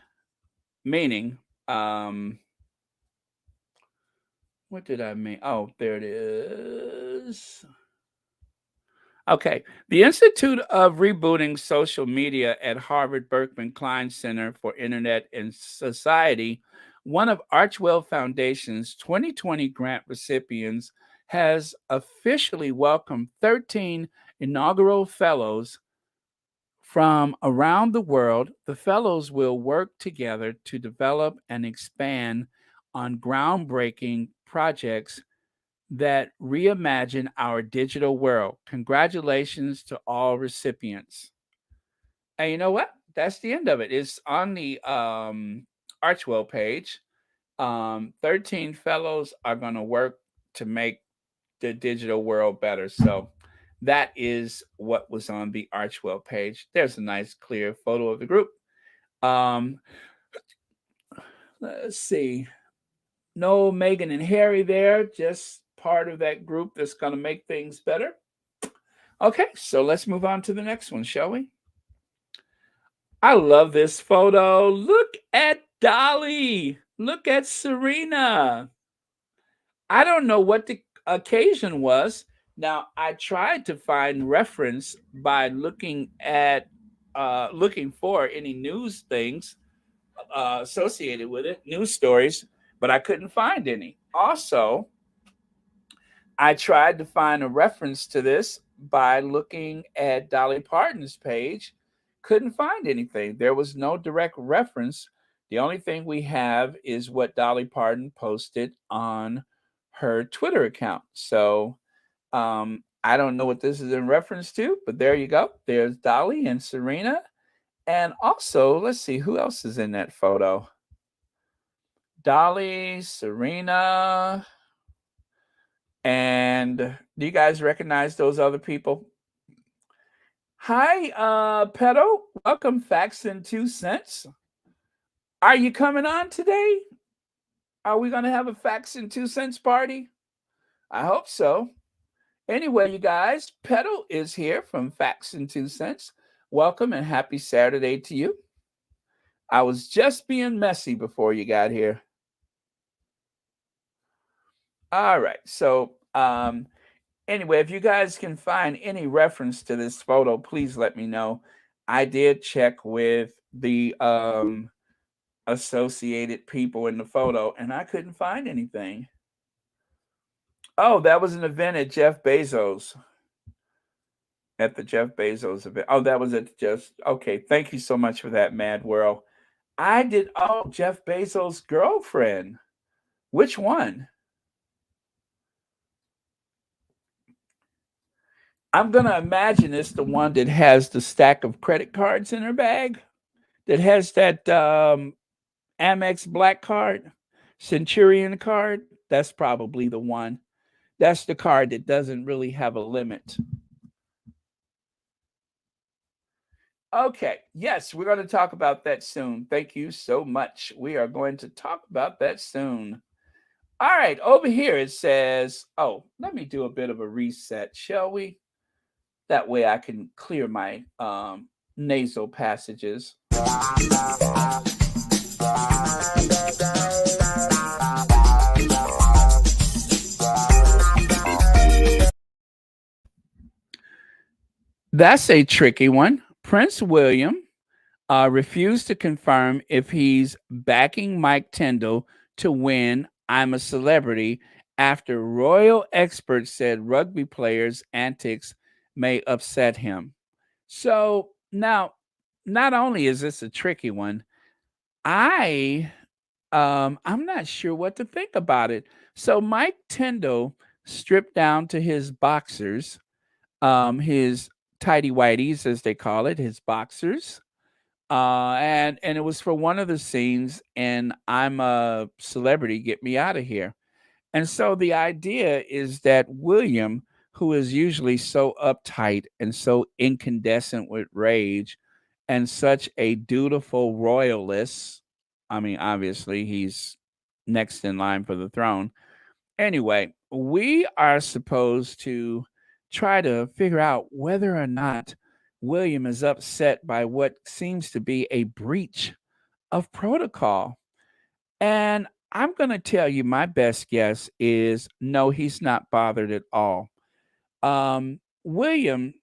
what did I mean? Oh, there it is. Okay. The Institute of Rebooting Social Media at Harvard Berkman Klein Center for Internet and Society, one of Archwell Foundation's 2020 grant recipients, has officially welcomed 13 inaugural fellows from around the world. The fellows will work together to develop and expand on groundbreaking projects that reimagine our digital world. Congratulations to all recipients. And you know what? That's the end of it. It's on the Archwell page. 13 fellows are going to work to make the digital world better. So that is what was on the Archwell page. There's a nice clear photo of the group. Let's see. No Meghan and Harry there, just part of that group that's going to make things better. Okay, so let's move on to the next one, shall we? I love this photo. Look at Dolly. Look at Serena. I don't know what the occasion was. Now, I tried to find reference by looking for any news things associated with it, news stories, but I couldn't find any. Also, I tried to find a reference to this by looking at Dolly Parton's page. Couldn't find anything. There was no direct reference. The only thing we have is what Dolly Parton posted on her Twitter account. So I don't know what this is in reference to, but there you go. There's Dolly and Serena. And also, let's see, who else is in that photo? Dolly, Serena. And do you guys recognize those other people? Hi, Pedo. Welcome, Facts and 2 Cents. Are you coming on today? Are we going to have a Facts and 2 Cents party? I hope so. Anyway, you guys, Pedo is here from Facts and 2 Cents. Welcome and happy Saturday to you. I was just being messy before you got here. All right. So, anyway, if you guys can find any reference to this photo, please let me know. I did check with the associated people in the photo, and I couldn't find anything. Oh, that was an event at Jeff Bezos. At the Jeff Bezos event. Oh, that was at just okay. Thank you so much for that, Mad World. I did. Oh, Jeff Bezos' girlfriend. Which one? I'm going to imagine it's the one that has the stack of credit cards in her bag, that has that Amex Black card, Centurion card. That's probably the one. That's the card that doesn't really have a limit. Okay. Yes, we're going to talk about that soon. Thank you so much. We are going to talk about that soon. All right. Over here it says, oh, let me do a bit of a reset, shall we? That way I can clear my nasal passages. That's a tricky one. Prince William refused to confirm if he's backing Mike Tyndall to win I'm a Celebrity after royal experts said rugby players' antics may upset him. So now, not only is this a tricky one, I'm not sure what to think about it. So Mike Tyndall stripped down to his boxers, his tidy whities as they call it, his boxers. And it was for one of the scenes in I'm a Celebrity, Get Me Out of Here. And so the idea is that William, who is usually so uptight and so incandescent with rage and such a dutiful royalist, I mean, obviously he's next in line for the throne. Anyway, we are supposed to try to figure out whether or not William is upset by what seems to be a breach of protocol. And I'm going to tell you my best guess is no, he's not bothered at all. William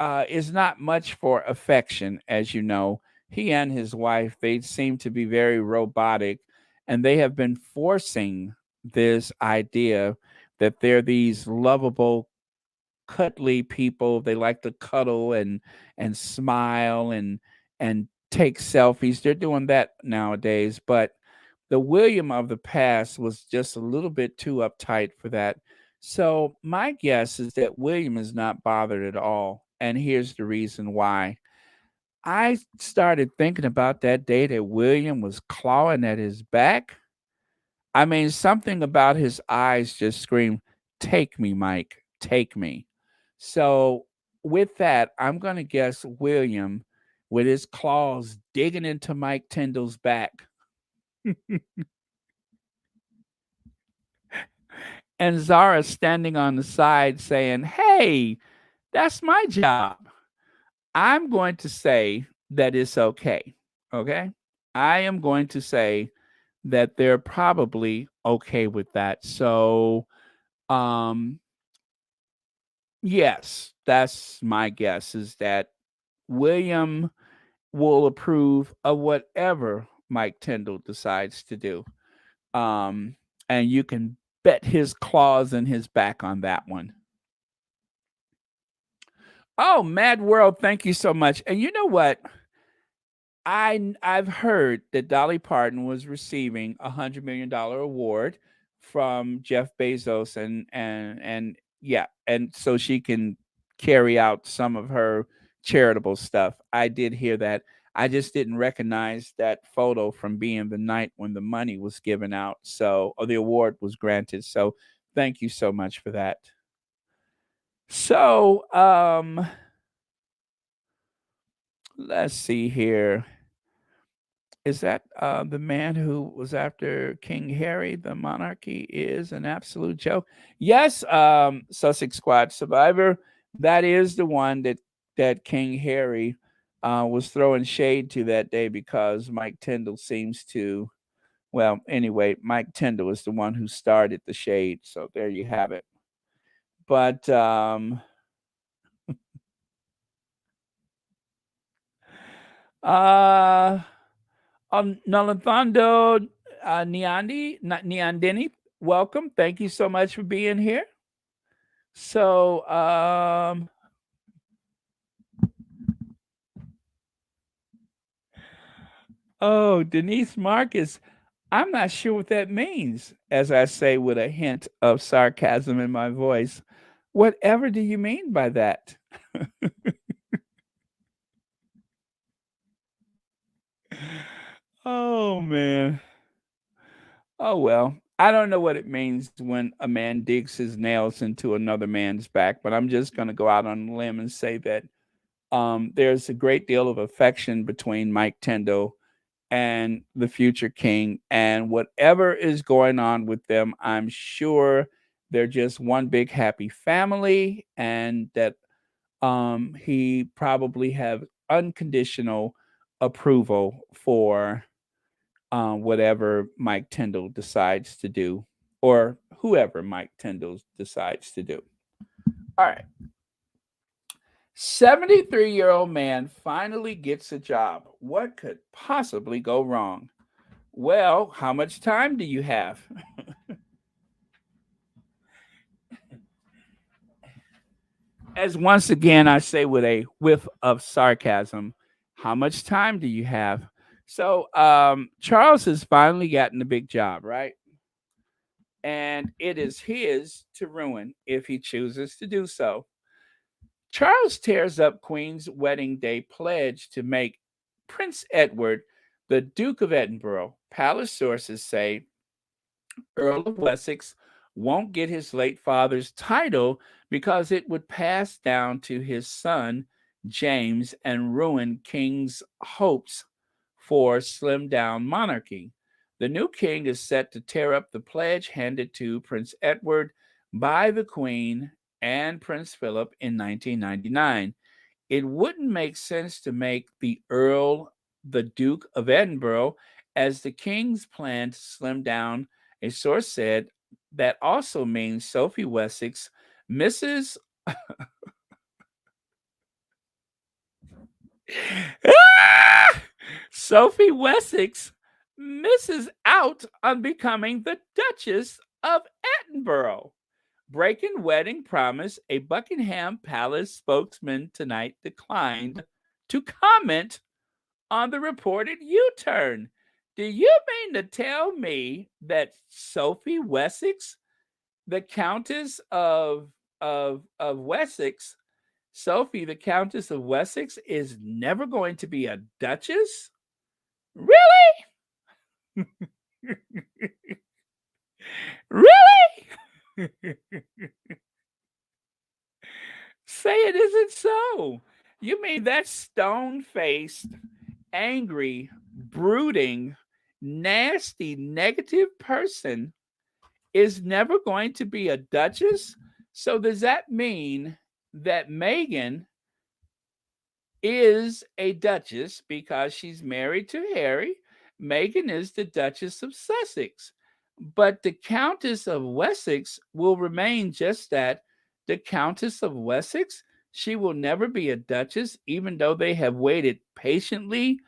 is not much for affection, as you know. He and his wife, they seem to be very robotic, and they have been forcing this idea that they're these lovable, cuddly people. They like to cuddle and smile and take selfies. They're doing that nowadays, but the William of the past was just a little bit too uptight for that. So my guess is that William is not bothered at all. And here's the reason why. I started thinking about that day that William was clawing at his back. I mean, something about his eyes just screamed, "Take me, Mike, take me." So with that, I'm going to guess William with his claws digging into Mike Tyndall's back. And Zara standing on the side saying, "Hey, that's my job." I'm going to say that it's okay. Okay. I am going to say that they're probably okay with that. So, um, yes, that's my guess is that William will approve of whatever Mike Tyndall decides to do. Um, and you can bet his claws in his back on that one. Oh, Mad World, thank you so much. And you know what? I've heard that Dolly Parton was receiving $100 million award from Jeff Bezos and yeah, and so she can carry out some of her charitable stuff. I did hear that. I just didn't recognize that photo from being the night when the money was given out. So, or the award was granted. So, thank you so much for that. So, let's see here. Is that the man who was after King Harry? The monarchy is an absolute joke. Yes, Sussex Squad Survivor. That is the one that King Harry was throwing shade to that day because Mike Tyndall seems to. Well, anyway, Mike Tyndall is the one who started the shade. So there you have it. But Nalanthondo Niandini, welcome. Thank you so much for being here. So, oh, Denise Marcus, I'm not sure what that means, as I say with a hint of sarcasm in my voice. Whatever do you mean by that? Oh, man. Oh, well. I don't know what it means when a man digs his nails into another man's back, but I'm just going to go out on a limb and say that there's a great deal of affection between Mike Tyndall and the future king, and whatever is going on with them, I'm sure they're just one big happy family, and that he probably have unconditional approval for whatever Mike Tyndall decides to do, or whoever Mike Tyndall decides to do. All right. 73-year-old man finally gets a job. What could possibly go wrong? Well, how much time do you have? As once again, I say with a whiff of sarcasm, how much time do you have? So, Charles has finally gotten a big job, right? And it is his to ruin if he chooses to do so. Charles tears up Queen's wedding day pledge to make Prince Edward the Duke of Edinburgh. Palace sources say Earl of Wessex won't get his late father's title because it would pass down to his son James and ruin King's hopes for slimmed down monarchy. The new king is set to tear up the pledge handed to Prince Edward by the Queen and Prince Philip in 1999. It wouldn't make sense to make the Earl the Duke of Edinburgh, as the king's plan to slim down, a source said. That also means Sophie Wessex, Mrs. Sophie Wessex misses out on becoming the Duchess of Edinburgh. Breaking wedding promise, a Buckingham Palace spokesman tonight declined to comment on the reported U-turn. Do you mean to tell me that Sophie Wessex, the Countess of Wessex, Sophie, the Countess of Wessex, is never going to be a duchess? Really? Really? Say it isn't so. You mean that stone faced, angry, brooding, nasty, negative person is never going to be a duchess? So does that mean that Meghan is a duchess because she's married to Harry? Meghan is the Duchess of Sussex. But the Countess of Wessex will remain just that, the Countess of Wessex. She will never be a duchess, even though they have waited patiently,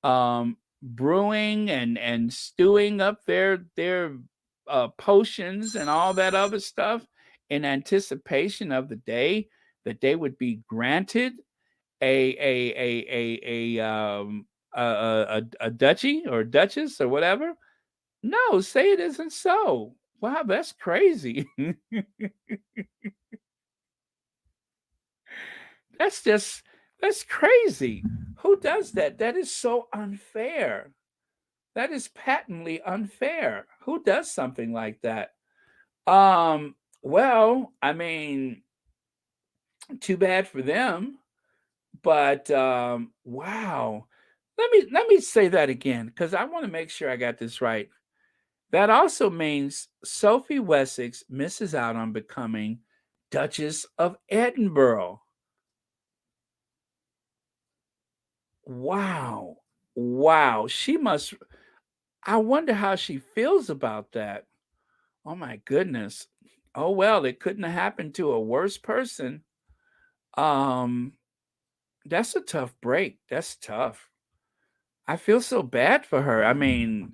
brewing and stewing up their potions and all that other stuff in anticipation of the day that they would be granted a duchy or duchess or whatever. No, say it isn't so. Wow, that's crazy. That's crazy. Who does that? That is so unfair. That is patently unfair. Who does something like that? Well, I mean, too bad for them. But wow. Let me say that again because I want to make sure I got this right. That also means Sophie Wessex misses out on becoming Duchess of Edinburgh. Wow. Wow. She must. I wonder how she feels about that. Oh my goodness. Oh well, it couldn't have happened to a worse person. Um, that's a tough break. That's tough. I feel so bad for her. I mean,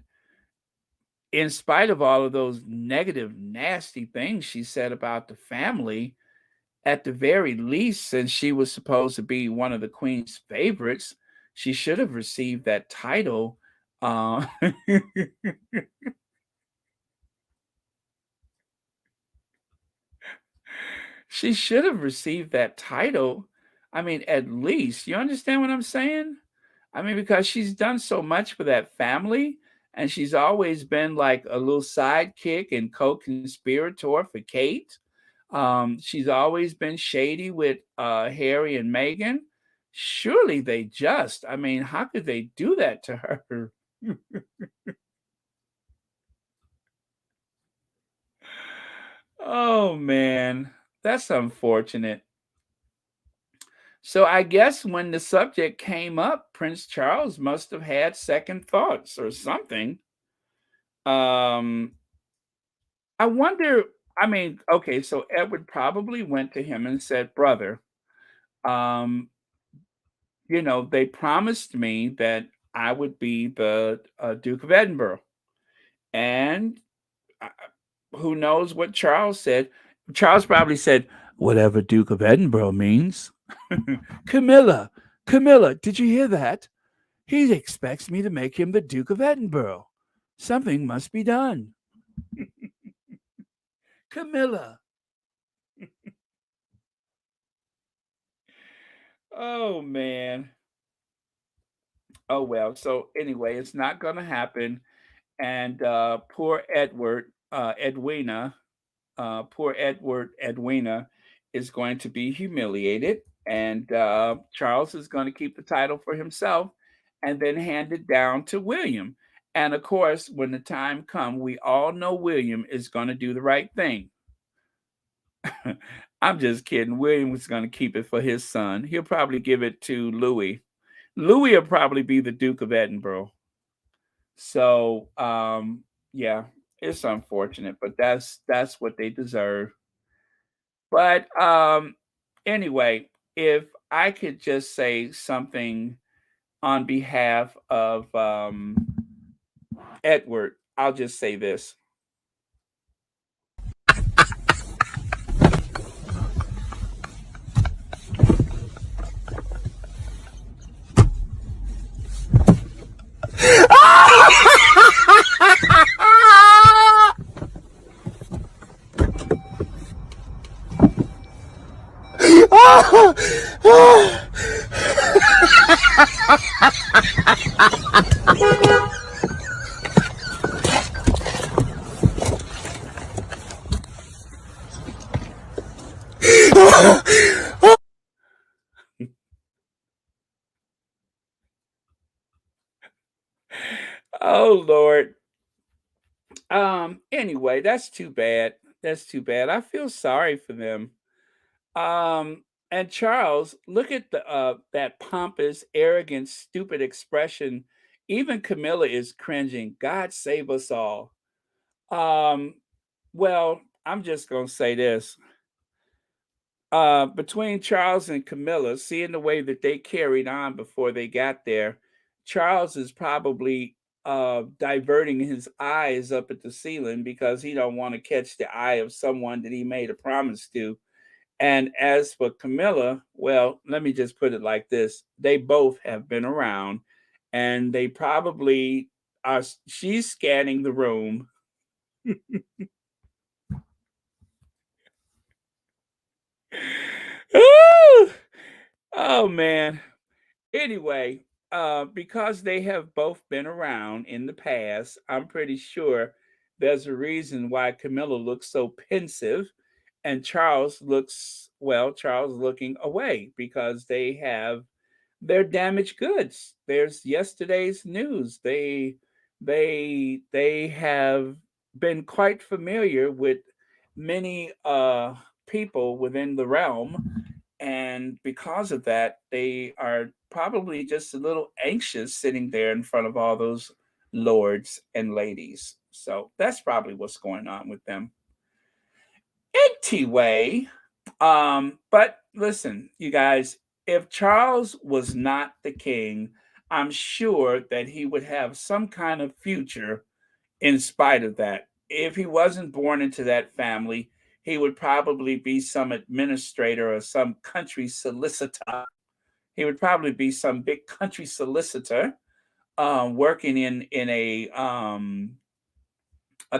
in spite of all of those negative, nasty things she said about the family, at the very least, since she was supposed to be one of the Queen's favorites, she should have received that title. Uh, she should have received that title. I mean, at least. You understand what I'm saying? I mean, because she's done so much for that family, and she's always been like a little sidekick and co-conspirator for Kate. She's always been shady with Harry and Meghan. Surely they just, I mean, how could they do that to her? Oh man, that's unfortunate. So I guess when the subject came up, Prince Charles must have had second thoughts or something. Um, I wonder, I mean, okay, so Edward probably went to him and said, "Brother, um, they promised me that I would be the Duke of Edinburgh." And uh, who knows what Charles said? Charles probably said, "Whatever Duke of Edinburgh means." Camilla, did you hear that? He expects me to make him the Duke of Edinburgh. Something must be done. Camilla. Oh, man. Oh, well. So, anyway, it's not going to happen. And poor Edward, Edwina, poor Edwina is going to be humiliated. And Charles is going to keep the title for himself and then hand it down to William. And of course, when the time comes, we all know William is going to do the right thing. I'm just kidding. William was going to keep it for his son. He'll probably give it to Louis. Louis will probably be the Duke of Edinburgh. So, yeah, it's unfortunate, but that's what they deserve. But anyway, if I could just say something on behalf of Edward, I'll just say this. Oh Lord. Anyway, that's too bad. That's too bad. I feel sorry for them. And Charles, look at the that pompous, arrogant, stupid expression. Even Camilla is cringing. God save us all. Um, well, I'm just gonna say this. Between Charles and Camilla, seeing the way that they carried on before they got there, Charles is probably diverting his eyes up at the ceiling because he don't want to catch the eye of someone that he made a promise to. And as for Camilla, well, let me just put it like this. They both have been around and they probably are, she's scanning the room. Oh man. Anyway, because they have both been around in the past, I'm pretty sure there's a reason why Camilla looks so pensive and Charles looks, well, Charles looking away because they have their damaged goods. There's yesterday's news. They have been quite familiar with many people within the realm, and because of that they are probably just a little anxious sitting there in front of all those lords and ladies. So that's probably what's going on with them. Anyway, but listen, you guys, if Charles was not the king, I'm sure that he would have some kind of future in spite of that. If he wasn't born into that family, he would probably be some administrator or some country solicitor. He would probably be some big country solicitor, working in a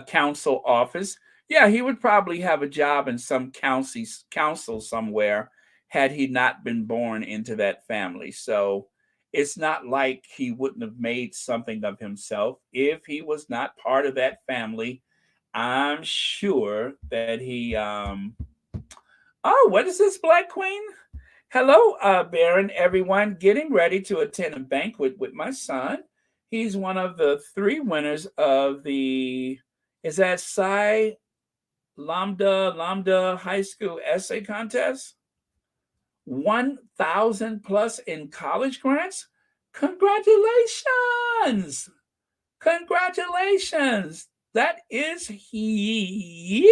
council office. Yeah, he would probably have a job in some council somewhere had he not been born into that family. So it's not like he wouldn't have made something of himself if he was not part of that family. I'm sure that he oh, what is this, Black Queen? Hello, Baron, everyone. Getting ready to attend a banquet with my son. He's one of the three winners of the, is that Psi Lambda High School Essay Contest? 1,000 plus in college grants? Congratulations! Congratulations! That is huge.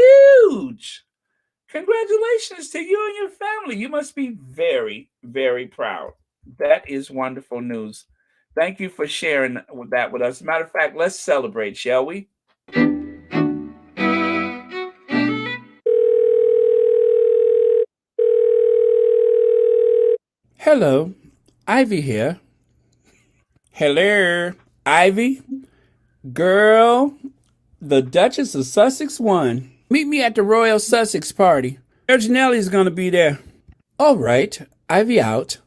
Congratulations to you and your family. You must be very, very proud. That is wonderful news. Thank you for sharing that with us. Matter of fact, let's celebrate, shall we? Hello, Ivy here. Hello, Ivy. Girl, the Duchess of Sussex won. Meet me at the Royal Sussex party. Serge Nelly's gonna be there. All right, Ivy out.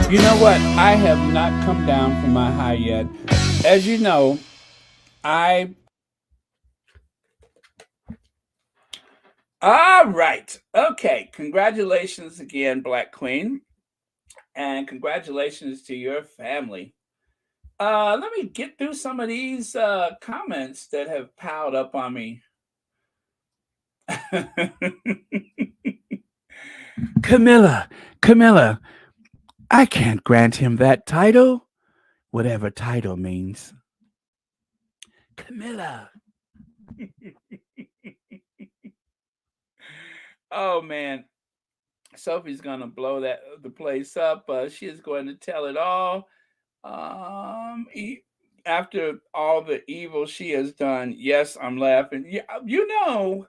You know what? I have not come down from my high yet. As you know, all right. Okay. Congratulations again, Black Queen. And congratulations to your family. Let me get through some of these comments that have piled up on me. Camilla, I can't grant him that title, whatever title means. Camilla. Oh man, Sophie's gonna blow the place up. She is going to tell it all. After all the evil she has done, yes, I'm laughing. Yeah, you know,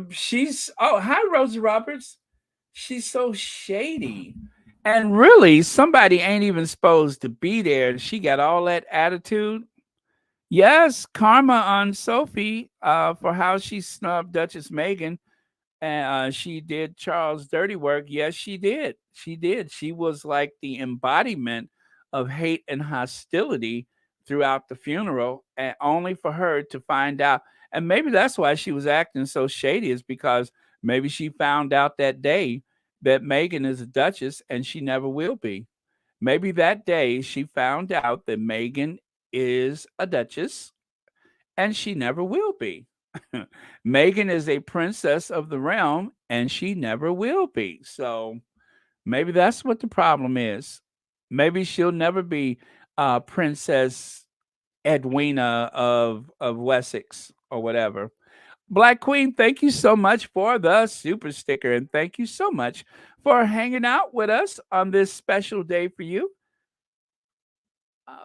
she's, oh, hi, Rosa Roberts. She's so shady. And really, somebody ain't even supposed to be there. She got all that attitude. Yes, karma on Sophie for how she snubbed Duchess Megan and she did Charles' dirty work. Yes, she did. She did. She was like the embodiment of hate and hostility throughout the funeral, and only for her to find out. And maybe that's why she was acting so shady, is because maybe she found out that day that Megan is a duchess and she never will be. Maybe that day she found out that Megan is a duchess and she never will be. Megan is a princess of the realm and she never will be. So maybe that's what the problem is. Maybe she'll never be Princess Edwina of Wessex or whatever. Black Queen, thank you so much for the super sticker and thank you so much for hanging out with us on this special day for you.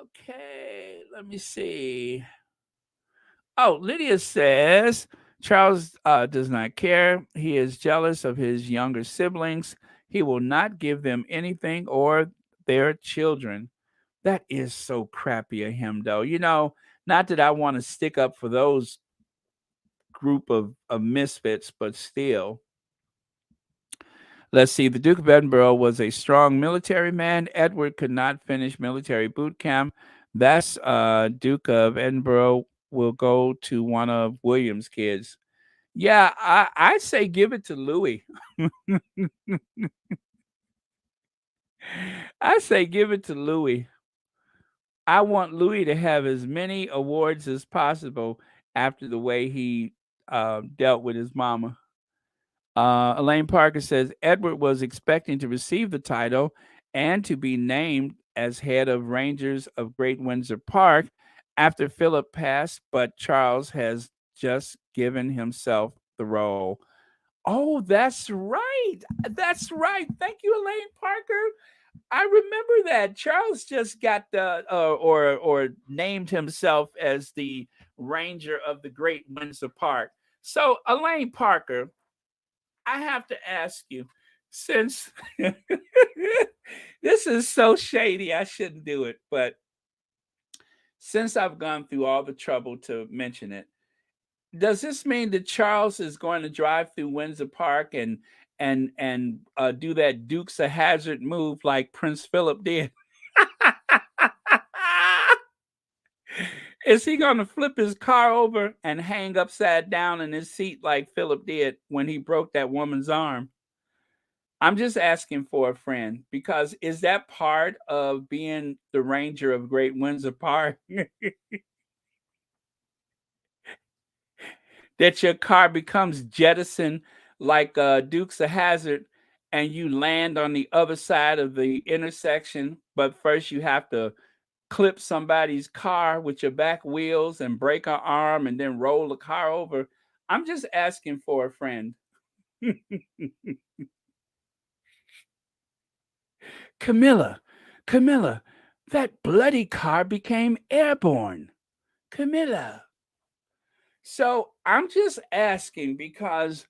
Okay, let me see. Oh, Lydia says Charles does not care. He is jealous of his younger siblings. He will not give them anything or their children. That is so crappy of him, though. Not that I want to stick up for those group of misfits, but still. Let's see. The Duke of Edinburgh was a strong military man. Edward could not finish military boot camp. That's Duke of Edinburgh will go to one of William's kids. Yeah, I'd say give it to Louis. I say give it to Louis. I want Louis to have as many awards as possible after the way he dealt with his mama. Elaine Parker says Edward was expecting to receive the title and to be named as head of Rangers of Great Windsor Park after Philip passed, but Charles has just given himself the role. Oh, that's right. That's right. Thank you, Elaine Parker. I remember that Charles just got the or named himself as the Ranger of the Great Windsor Park. So, Elaine Parker, I have to ask you, since this is so shady, I shouldn't do it, but since I've gone through all the trouble to mention it, does this mean that Charles is going to drive through Windsor Park and do that Dukes of Hazard move like Prince Philip did? Is he going to flip his car over and hang upside down in his seat like Philip did when he broke that woman's arm? I'm just asking for a friend, because is that part of being the Ranger of Great Windsor Park? That your car becomes jettisoned like Dukes of Hazard and you land on the other side of the intersection, but first you have to clip somebody's car with your back wheels and break an arm and then roll the car over. I'm just asking for a friend. Camilla, Camilla, that bloody car became airborne. Camilla. So I'm just asking because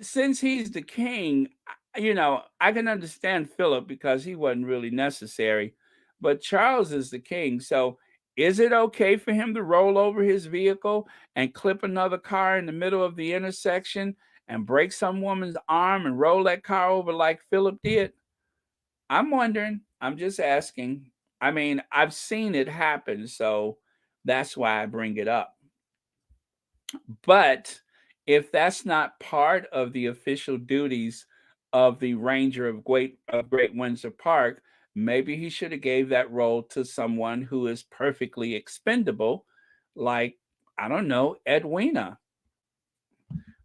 since he's the king, I can understand Philip because he wasn't really necessary, but Charles is the king. So is it okay for him to roll over his vehicle and clip another car in the middle of the intersection and break some woman's arm and roll that car over like Philip did? I'm wondering. I'm just asking. I mean, I've seen it happen, so that's why I bring it up. But if that's not part of the official duties of the Ranger of Great Windsor Park, maybe he should have gave that role to someone who is perfectly expendable, like, I don't know, Edwina.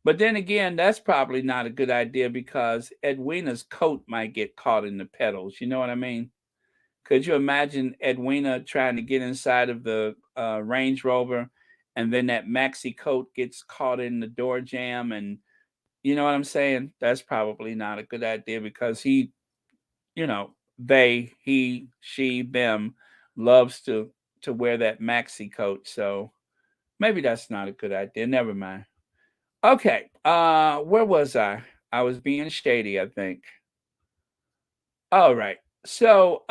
But then again, that's probably not a good idea because Edwina's coat might get caught in the pedals. You know what I mean? Could you imagine Edwina trying to get inside of the Range Rover and then that maxi coat gets caught in the door jamb? And you know what I'm saying? That's probably not a good idea because he, she, them loves to wear that maxi coat. So maybe that's not a good idea. Never mind. Okay. Where was I? I was being shady, I think. All right. So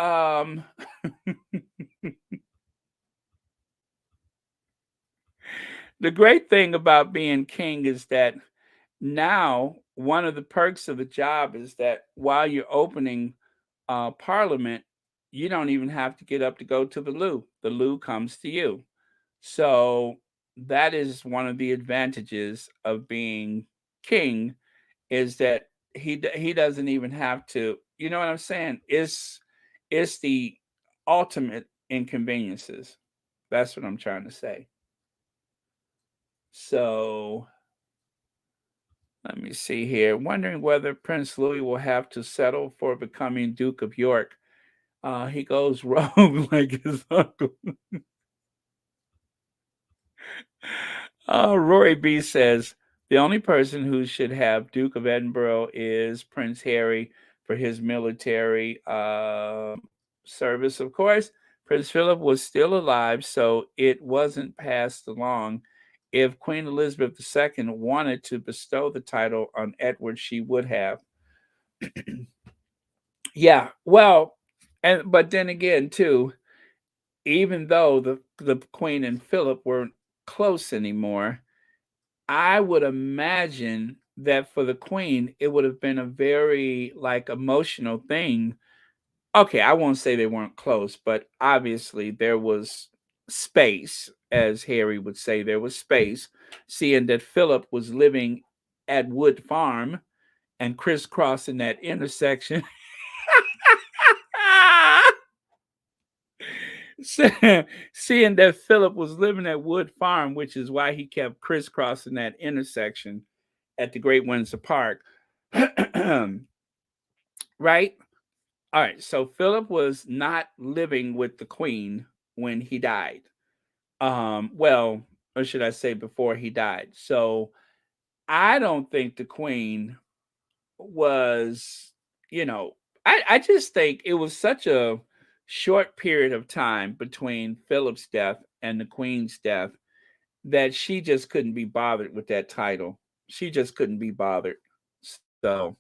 The great thing about being king is that now one of the perks of the job is that while you're opening Parliament, you don't even have to get up to go to the loo. The loo comes to you. So that is one of the advantages of being king is that he doesn't even have to. You know what I'm saying? It's the ultimate inconveniences. That's what I'm trying to say. So let me see here. Wondering whether Prince Louis will have to settle for becoming Duke of York. He goes rogue like his uncle. Rory B says the only person who should have Duke of Edinburgh is Prince Harry for his military service. Of course, Prince Philip was still alive, so it wasn't passed along. If Queen Elizabeth II wanted to bestow the title on Edward, she would have. Yeah, well, but then again, too, even though the Queen and Philip weren't close anymore, I would imagine that for the Queen, it would have been a very like emotional thing. Okay, I won't say they weren't close, but obviously there was space, as Harry would say, there was space, seeing that Philip was living at Wood Farm and crisscrossing that intersection. Seeing that Philip was living at Wood Farm, which is why he kept crisscrossing that intersection at the Great Windsor Park. Right? All right. So Philip was not living with the Queen when he died. Well, or should I say before he died. So I don't think the Queen was, you know, I just think it was such a short period of time between Philip's death and the Queen's death that she just couldn't be bothered with that title. She just couldn't be bothered. So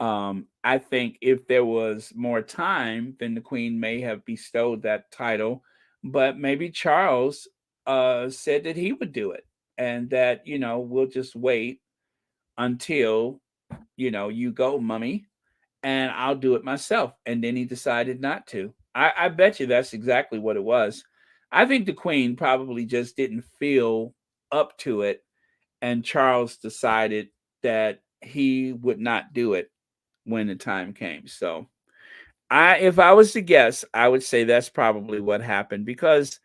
I think if there was more time, then the Queen may have bestowed that title, but maybe Charles said that he would do it and that, we'll just wait until, you go, mummy, and I'll do it myself. And then he decided not to. I bet you that's exactly what it was. I think the Queen probably just didn't feel up to it, and Charles decided that he would not do it when the time came. So if I was to guess, I would say that's probably what happened because,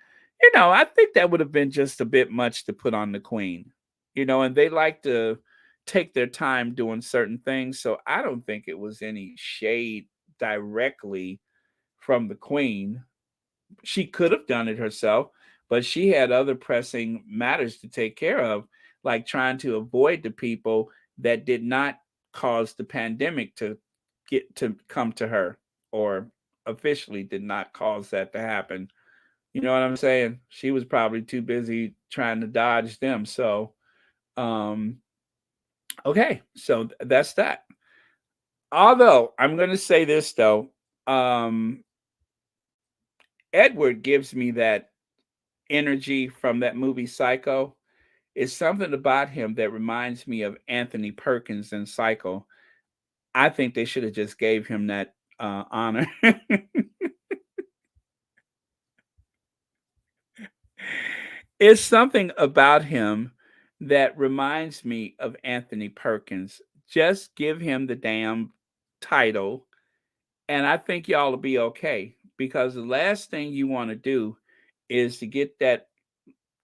I think that would have been just a bit much to put on the Queen, and they like to take their time doing certain things. So I don't think it was any shade directly from the Queen. She could have done it herself, but she had other pressing matters to take care of, like trying to avoid the people that did not cause the pandemic to come to her, or officially did not cause that to happen. You know what I'm saying? She was probably too busy trying to dodge them. So, okay, so that's that. Although I'm going to say this though, Edward gives me that energy from that movie Psycho. It's something about him that reminds me of Anthony Perkins in Psycho. I think they should have just gave him that honor. It's something about him that reminds me of Anthony Perkins. Just give him the damn title, and I think y'all will be okay. Because the last thing you want to do is to get that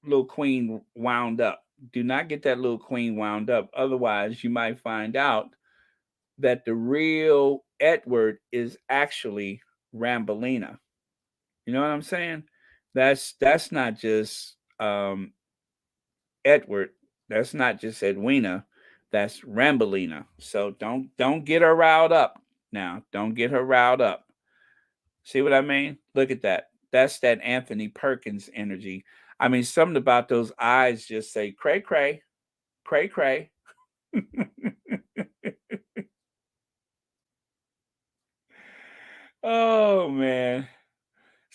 little queen wound up. Do not get that little queen wound up. Otherwise, you might find out that the real Edward is actually Rambolina. You know what I'm saying? That's not just Edward. That's not just Edwina. That's Rambolina. So don't get her riled up now. Don't get her riled up. See what I mean? Look at that. That's that Anthony Perkins energy. I mean, something about those eyes just say cray cray, cray cray. Oh man.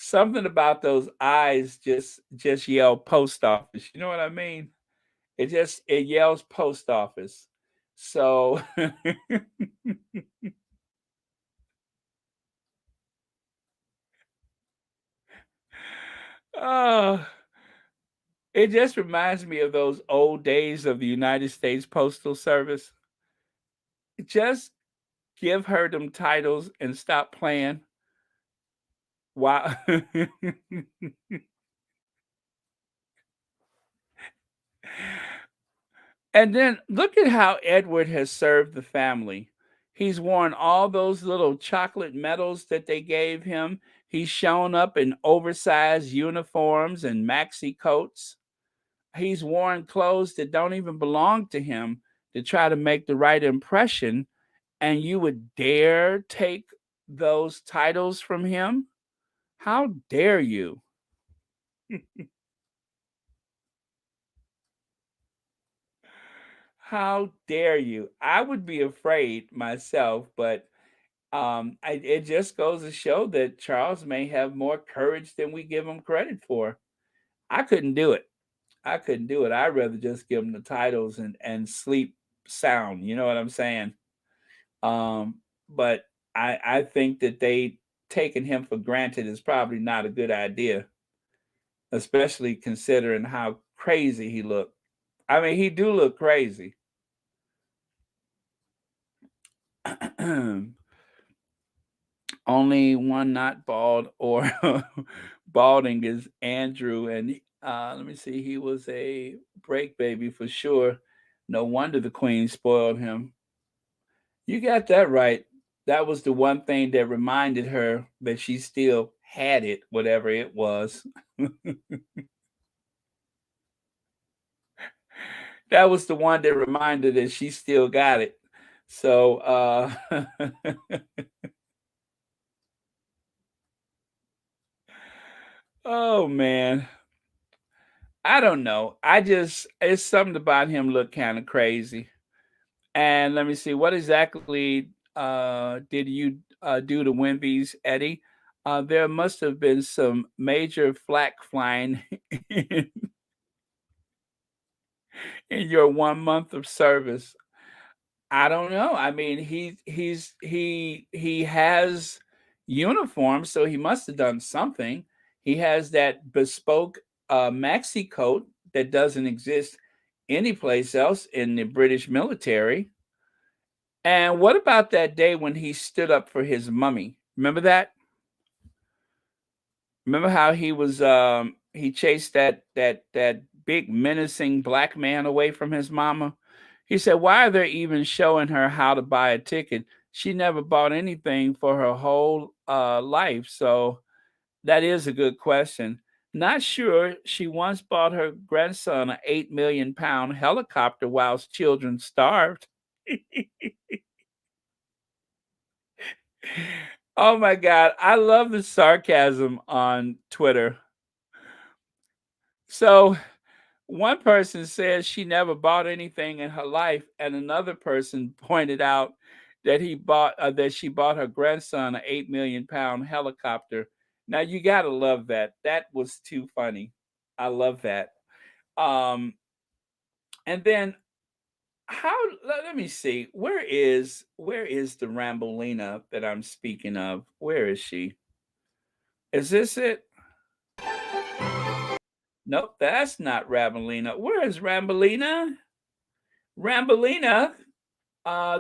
Something about those eyes just yell post office. You know what I mean? It yells post office. So uh, it just reminds me of those old days of the United States Postal Service. Just give her them titles and stop playing. Wow. And then look at how Edward has served the family. He's worn all those little chocolate medals that they gave him. He's shown up in oversized uniforms and maxi coats. He's worn clothes that don't even belong to him to try to make the right impression. And you would dare take those titles from him? How dare you? How dare you? I would be afraid myself, but it just goes to show that Charles may have more courage than we give him credit for. I couldn't do it. I couldn't do it. I'd rather just give him the titles and sleep sound. You know what I'm saying? But I think that they taking him for granted is probably not a good idea, especially considering how crazy he looked. I mean, he do look crazy. Only one not bald or balding is Andrew, and let me see, he was a break baby for sure. No wonder the queen spoiled him. You got that right. That was the one thing that reminded her that she still had it, whatever it was. That was the one that reminded her that she still got it. So oh man. I don't know. It's something about him look kind of crazy. And let me see, what exactly did you do to Wimby's, Eddie? There must have been some major flack flying in, in your 1 month of service. I don't know. I mean, he has uniform, so he must have done something. He has that bespoke maxi coat that doesn't exist anyplace else in the British military. And what about that day when he stood up for his mummy? Remember that? Remember how he chased that big menacing black man away from his mama? He said, "Why are they even showing her how to buy a ticket? She never bought anything for her whole life." So that is a good question. Not sure. She once bought her grandson an 8 million pound helicopter whilst children starved. Oh my God. I love the sarcasm on Twitter. So one person says she never bought anything in her life, and another person pointed out that she bought her grandson an 8 million pound helicopter. Now you gotta love that. That was too funny. I love that. Um, and then how? Let me see. Where is the Rambolina that I'm speaking of? Where is she? Is this it? Nope, that's not Rambolina. Where is Rambolina? Rambolina,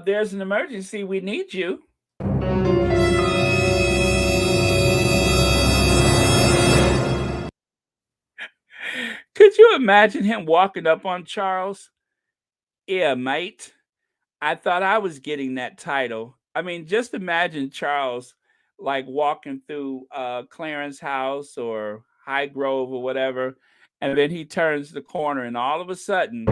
there's an emergency. We need you. Could you imagine him walking up on Charles? Yeah, mate. I thought I was getting that title. I mean, just imagine Charles like walking through Clarence House or High Grove or whatever, and then he turns the corner, and all of a sudden,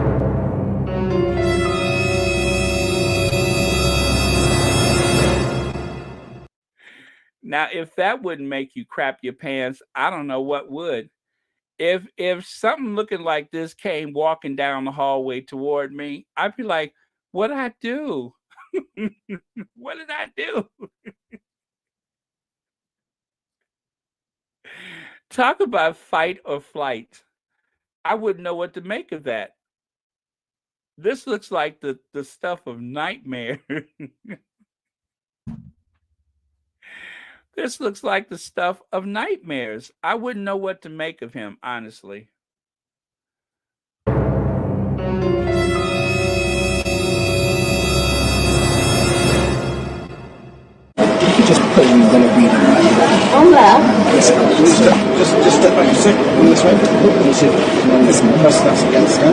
now if that wouldn't make you crap your pants, I don't know what would. If something looking like this came walking down the hallway toward me, I'd be like, "What did I do? What did I do?" Talk about fight or flight. I wouldn't know what to make of that. This looks like the stuff of nightmare. This looks like the stuff of nightmares. I wouldn't know what to make of him, honestly.
Just put in going to read it right.
On there.
Yes, just step back a second. This way. You should this mustache against her.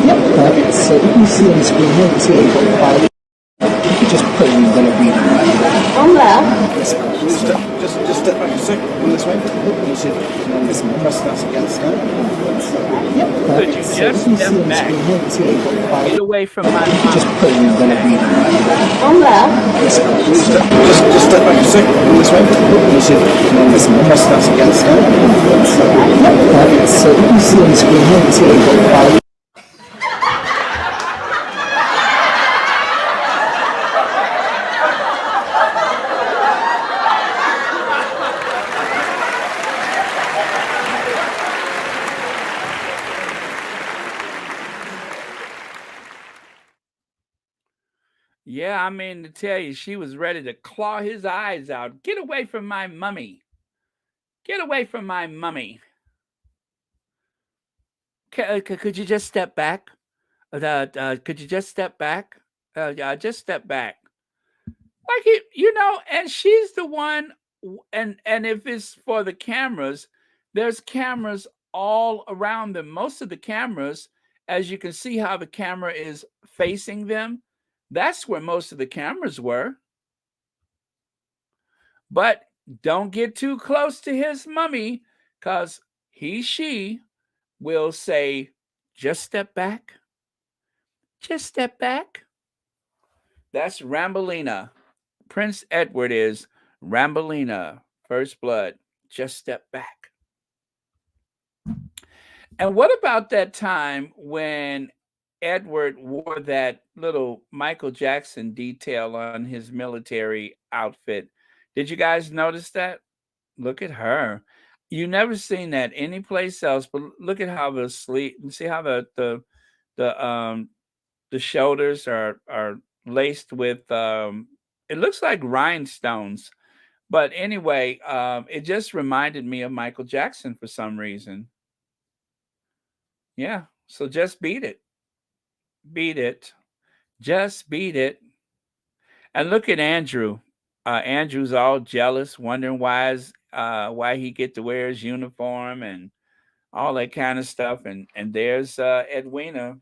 Yep, perfect. So you can see on the screen here, it's here, you've got 5. Just put in going to read it right.
On there.
Yes, just step back a second. This way. You should this mustache against her. Yep,
Could you
perfect. So
just
you can
step
see on the
back?
screen here, it's here, you've got 5.
Get away from my mom.
Just put in going to read it right.
On there.
Yes, just step back a second. This way. You should this mustache against her. Yep, perfect. So you can see on the screen here, it's here, you've got 5.
Yeah, I mean to tell you, she was ready to claw his eyes out. Get away from my mummy. Get away from my mummy. Could you just step back? Could you just step back? Yeah, just step back. Like it, and she's the one. And if it's for the cameras, there's cameras all around them. Most of the cameras, as you can see how the camera is facing them, that's where most of the cameras were. But don't get too close to his mummy, because she will say, just step back. Just step back. That's Rambolina. Prince Edward is Rambolina, first blood. Just step back. And what about that time when Edward wore that little Michael Jackson detail on his military outfit? Did you guys notice that? Look at her. You never seen that anyplace else, but look at how the sleeve. See how the shoulders are laced with it looks like rhinestones. But anyway, it just reminded me of Michael Jackson for some reason. Yeah, so just beat it. Beat it. Just beat it. And look at Andrew. Andrew's all jealous, wondering why he get to wear his uniform and all that kind of stuff. And there's Edwina,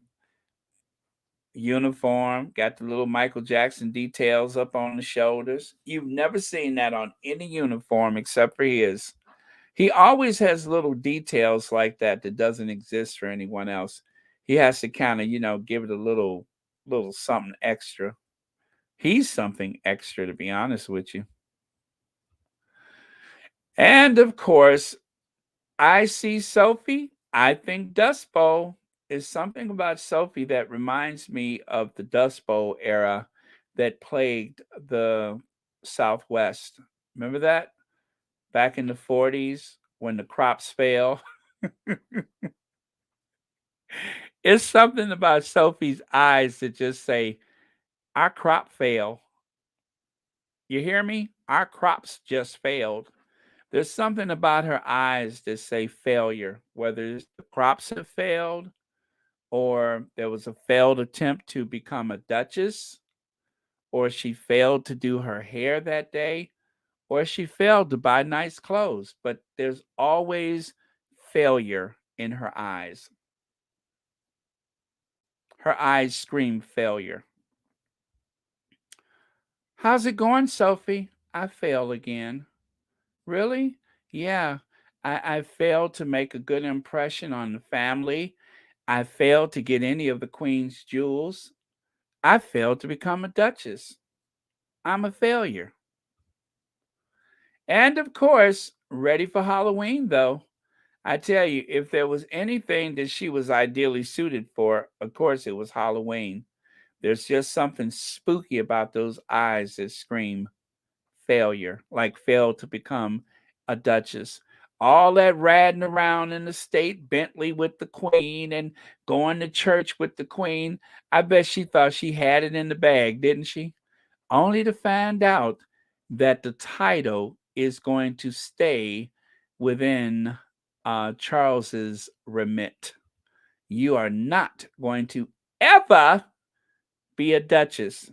uniform, got the little Michael Jackson details up on the shoulders. You've never seen that on any uniform except for his. He always has little details like that doesn't exist for anyone else. He has to kind of, give it a little something extra. He's something extra, to be honest with you. And of course, I see Sophie. I think Dust Bowl is something about Sophie that reminds me of the Dust Bowl era that plagued the Southwest. Remember that? Back in the 40s when the crops fail. It's something about Sophie's eyes that just say, our crop failed. You hear me? Our crops just failed. There's something about her eyes that say failure, whether the crops have failed or there was a failed attempt to become a duchess, or she failed to do her hair that day, or she failed to buy nice clothes. But there's always failure in her eyes. Her eyes scream failure. How's it going, Sophie? I failed again. Really? Yeah. I failed to make a good impression on the family. I failed to get any of the Queen's jewels. I failed to become a duchess. I'm a failure. And of course, ready for Halloween, though. I tell you, if there was anything that she was ideally suited for, of course, it was Halloween. There's just something spooky about those eyes that scream failure, like failed to become a duchess. all that riding around in the state Bentley with the Queen and going to church with the Queen. I bet she thought she had it in the bag, didn't she? Only to find out that the title is going to stay within Charles's remit. You are not going to ever be a duchess.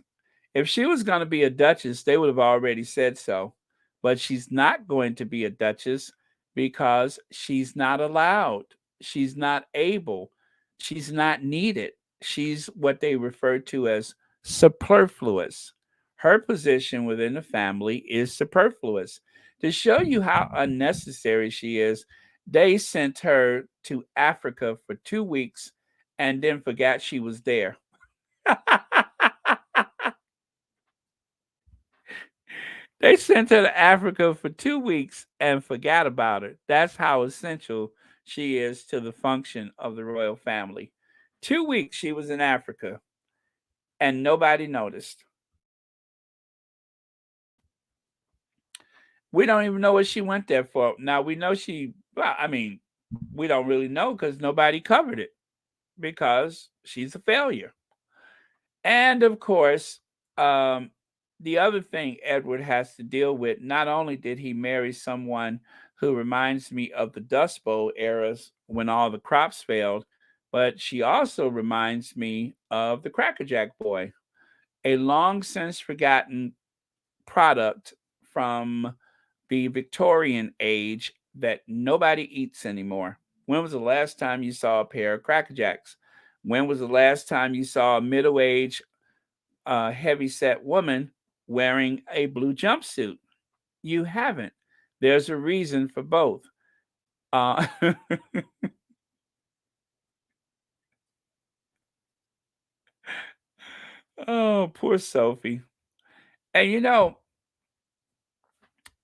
If she was going to be a duchess, they would have already said so. But she's not going to be a duchess because she's not allowed. She's not able. She's not needed. She's what they refer to as superfluous. Her position within the family is superfluous. To show you how unnecessary she is, they sent her to Africa for 2 weeks and then forgot she was there. They sent her to Africa for 2 weeks and forgot about her. That's how essential she is to the function of the royal family. 2 weeks she was in Africa and nobody noticed. We don't even know what she went there for. Now we know we don't really know because nobody covered it because she's a failure. And of course, the other thing Edward has to deal with, not only did he marry someone who reminds me of the Dust Bowl eras when all the crops failed, but she also reminds me of the Cracker Jack Boy, a long since forgotten product from the Victorian age that nobody eats anymore. When was the last time you saw a pair of Cracker Jacks? When was the last time you saw a middle-aged, heavy-set woman wearing a blue jumpsuit? You haven't. There's a reason for both. Uh, oh, poor Sophie. And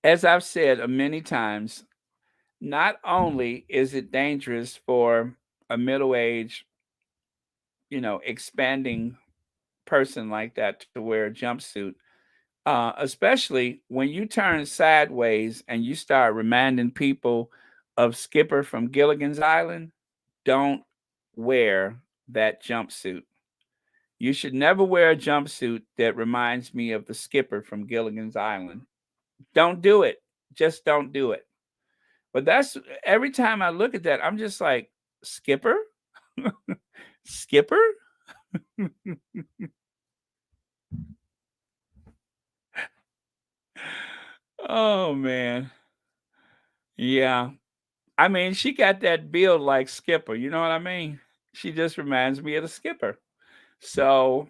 as I've said many times, not only is it dangerous for a middle-aged, expanding person like that to wear a jumpsuit, especially when you turn sideways and you start reminding people of Skipper from Gilligan's Island. Don't wear that jumpsuit. You should never wear a jumpsuit that reminds me of the Skipper from Gilligan's Island. Don't do it. Just don't do it. But that's every time I look at that, I'm just like, Skipper? Skipper? Oh man. Yeah. I mean, she got that build like Skipper, you know what I mean? She just reminds me of the Skipper. So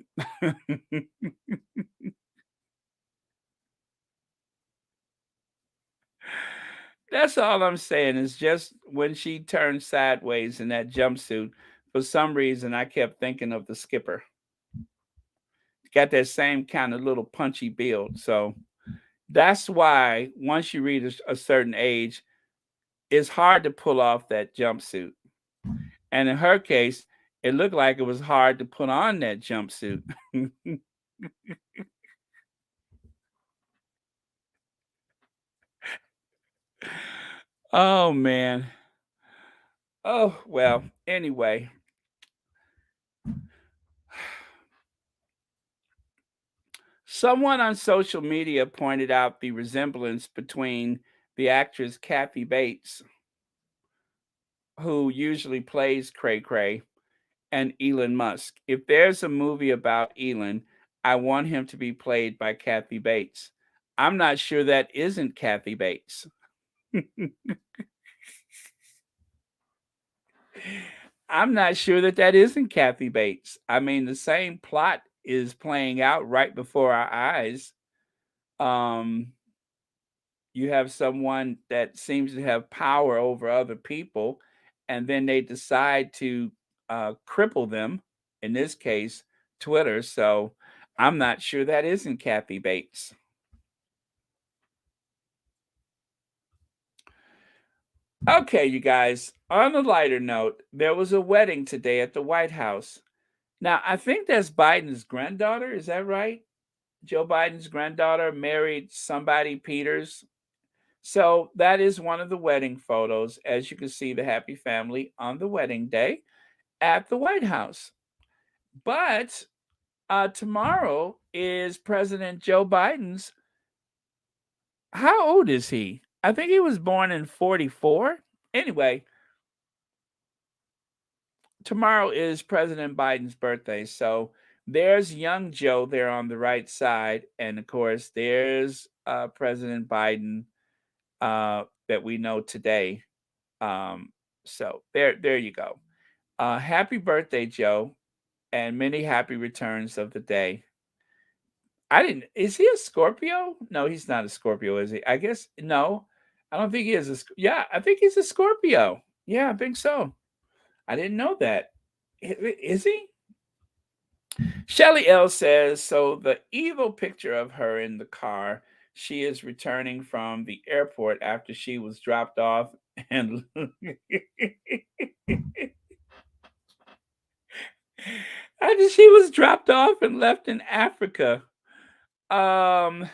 that's all I'm saying is just when she turned sideways in that jumpsuit, for some reason I kept thinking of the Skipper. Got that same kind of little punchy build. So that's why once you reach a certain age, it's hard to pull off that jumpsuit. And in her case, it looked like it was hard to put on that jumpsuit. Oh man. Oh, well, anyway. Someone on social media pointed out the resemblance between the actress Kathy Bates, who usually plays Cray Cray, and Elon Musk. If there's a movie about Elon, I want him to be played by Kathy Bates. I'm not sure that isn't Kathy Bates. I'm not sure that isn't Kathy Bates. I mean, the same plot is playing out right before our eyes. You have someone that seems to have power over other people, and then they decide to cripple them, in this case, Twitter. So I'm not sure that isn't Kathy Bates. Okay, you guys, on a lighter note, there was a wedding today at the White House. Now, I think that's Biden's granddaughter. Is that right? Joe Biden's granddaughter married somebody Peters. So that is one of the wedding photos. As you can see, the happy family on the wedding day at the White House. But tomorrow is President Joe Biden's. How old is he? I think he was born in 44. Anyway, tomorrow is President Biden's birthday. So there's young Joe there on the right side. And of course, there's President Biden that we know today. So there you go. Happy birthday, Joe, and many happy returns of the day. Is he a Scorpio? No, he's not a Scorpio, is he? I guess, no, I don't think he is. Yeah, I think he's a Scorpio. Yeah, I think so. I didn't know that. Is he? Shelly L says, so the evil picture of her in the car, she is returning from the airport after she was dropped off and after she was dropped off and left in Africa. I'm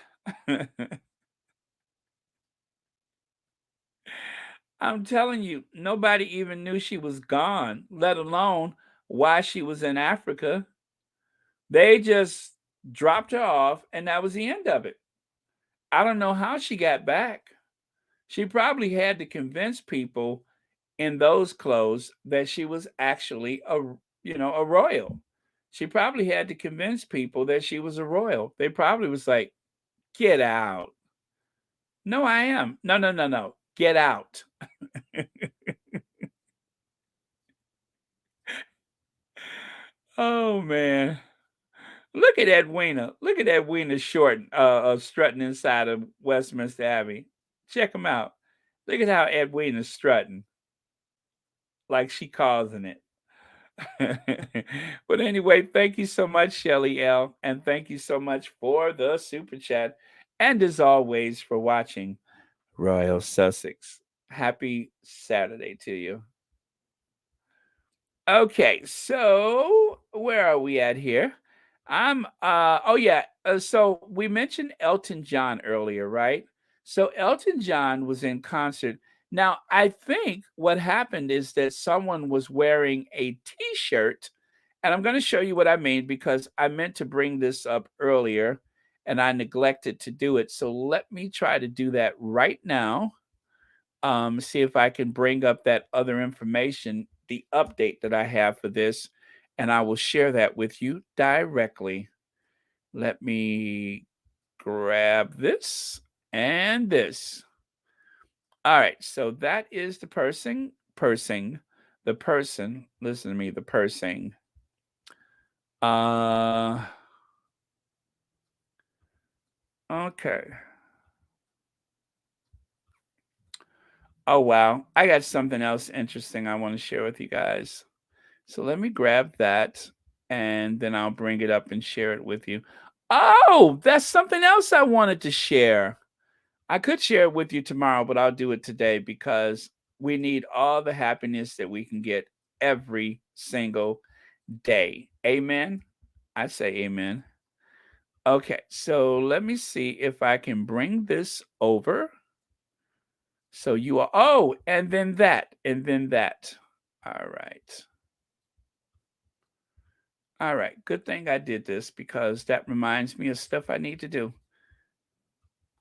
telling you, nobody even knew she was gone, let alone why she was in Africa. They just dropped her off, and that was the end of it. I don't know how she got back. She probably had to convince people in those clothes that she was actually a royal. She probably had to convince people that she was a royal. They probably was like, get out. No, I am. No. Get out. Oh, man. Look at Edwina. Look at Edwina Shorten strutting inside of Westminster Abbey. Check him out. Look at how Edwina's strutting. Like she causing it. But anyway, thank you so much, Shelly L. And thank you so much for the super chat. And as always, for watching Royal Sussex. Happy Saturday to you. Okay, so where are we at here? So we mentioned Elton John earlier, right? So Elton John was in concert. Now, I think what happened is that someone was wearing a t-shirt, and I'm going to show you what I mean because I meant to bring this up earlier and I neglected to do it. So let me try to do that right now. See if I can bring up that other information, the update that I have for this, and I will share that with you directly. Let me grab this and this. All right, so that is the person, listen to me, the person. Okay. Oh, wow. I got something else interesting I want to share with you guys. So let me grab that and then I'll bring it up and share it with you. Oh, that's something else I wanted to share. I could share it with you tomorrow, but I'll do it today because we need all the happiness that we can get every single day. Amen. I say amen. Okay, so let me see if I can bring this over. So you are, and then that. All right. All right, good thing I did this because that reminds me of stuff I need to do.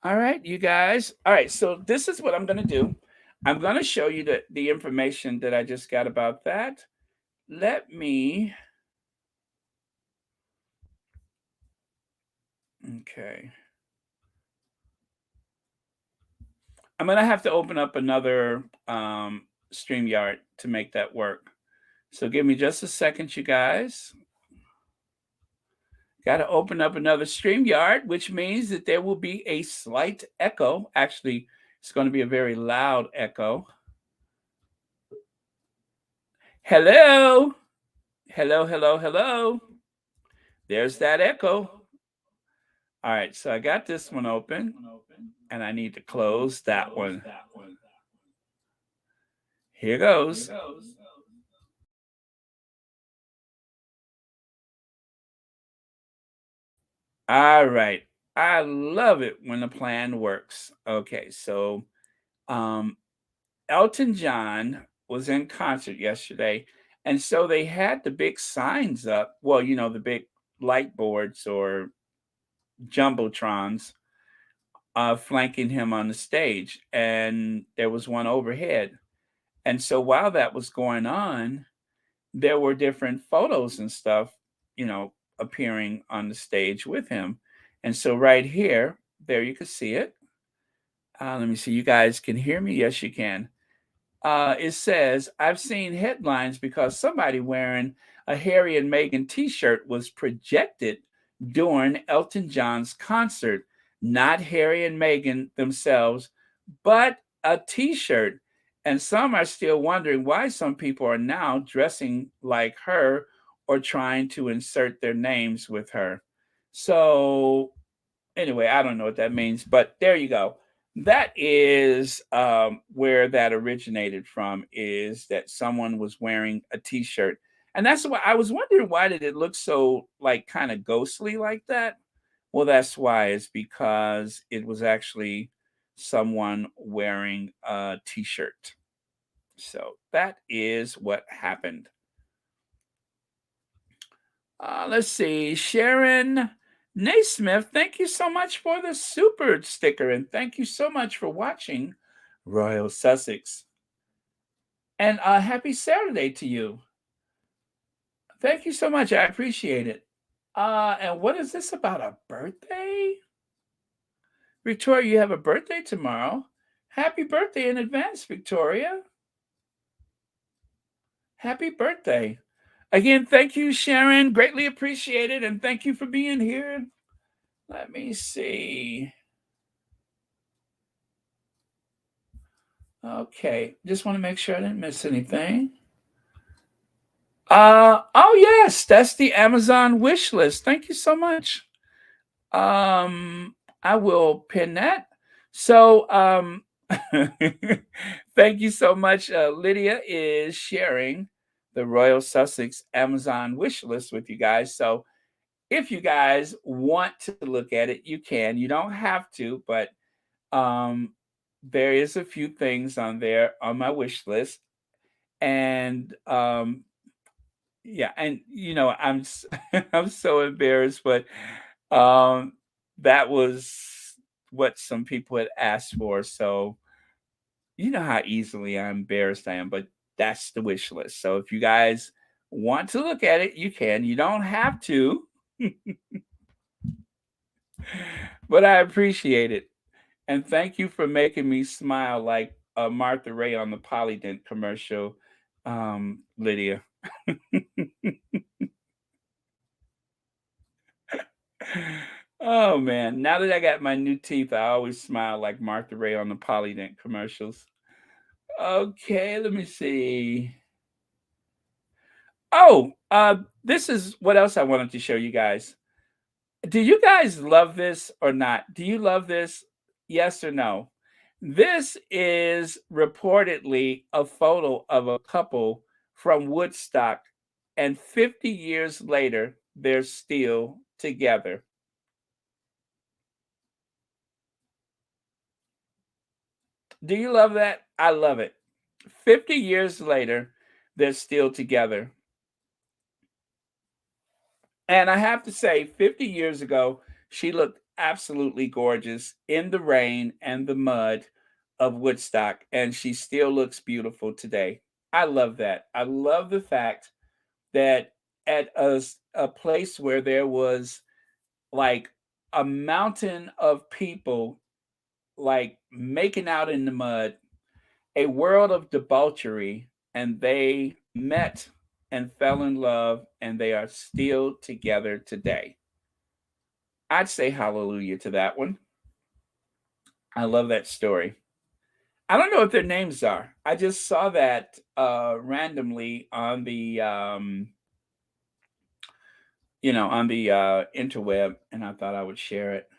All right, you guys. All right, so this is what I'm going to do. I'm going to show you the information that I just got about that. Let me. Okay. I'm going to have to open up another StreamYard to make that work. So give me just a second, you guys. Got to open up another StreamYard, which means that there will be a slight echo. Actually, it's going to be a very loud echo. Hello. Hello. There's that echo. All right, so I got this one open, and I need to close that one. Here goes. All right. I love it when the plan works. Okay, so Elton John was in concert yesterday, and so they had the big signs up. Well, the big light boards or jumbotrons flanking him on the stage, and there was one overhead. And so while that was going on, there were different photos and stuff, appearing on the stage with him. And so right here, there you can see it. Let me see. You guys can hear me? Yes, you can. It says, I've seen headlines because somebody wearing a Harry and Meghan t-shirt was projected during Elton John's concert. Not Harry and Meghan themselves, but a t-shirt. And some are still wondering why some people are now dressing like her or trying to insert their names with her. So anyway, I don't know what that means, but there you go. That is where that originated from, is that someone was wearing a t-shirt. And that's why I was wondering, why did it look so like kind of ghostly like that? Well, that's why. It's because it was actually someone wearing a t-shirt. So that is what happened. Let's see. Sharon Naismith, thank you so much for the super sticker, and thank you so much for watching Royal Sussex. And happy Saturday to you. Thank you so much. I appreciate it. And what is this about, a birthday? Victoria, you have a birthday tomorrow. Happy birthday in advance, Victoria. Happy birthday. Again, thank you, Sharon. Greatly appreciated, and thank you for being here. Let me see. Okay, just want to make sure I didn't miss anything. Oh yes, that's the Amazon wish list. Thank you so much. I will pin that. So, thank you so much. Lydia is sharing the Royal Sussex Amazon wish list with you guys. So, if you guys want to look at it, you can. You don't have to, but there is a few things on there on my wish list, and yeah, and I'm I'm so embarrassed, but that was what some people had asked for. So you know how easily I'm embarrassed I am, but that's the wish list. So if you guys want to look at it, you can. You don't have to, but I appreciate it. And thank you for making me smile like Martha Ray on the Polydent commercial, Lydia. Oh man, now that I got my new teeth, I always smile like Martha Ray on the Polydent commercials. Okay, let me see. Oh, this is what else I wanted to show you guys. Do you guys love this or not? Do you love this? Yes or no? This is reportedly a photo of a couple from Woodstock, and 50 years later, they're still together. Do you love that? I love it. 50 years later, they're still together. And I have to say, 50 years ago, she looked absolutely gorgeous in the rain and the mud of Woodstock, and she still looks beautiful today. I love that. I love the fact that at a place where there was like a mountain of people like making out in the mud, a world of debauchery, and they met and fell in love, and they are still together today. I'd say hallelujah to that one. I love that story. I don't know what their names are. I just saw that randomly on the on the interweb, and I thought I would share it.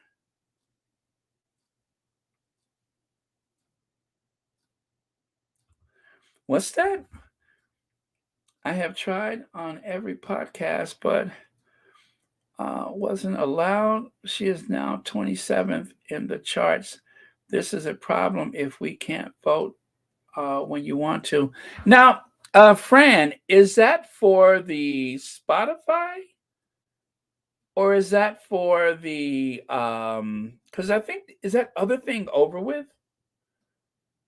What's that? I have tried on every podcast, but wasn't allowed. She is now 27th in the charts. This is a problem if we can't vote when you want to. Now, Fran, is that for the Spotify or is that for the because I think is that other thing over with?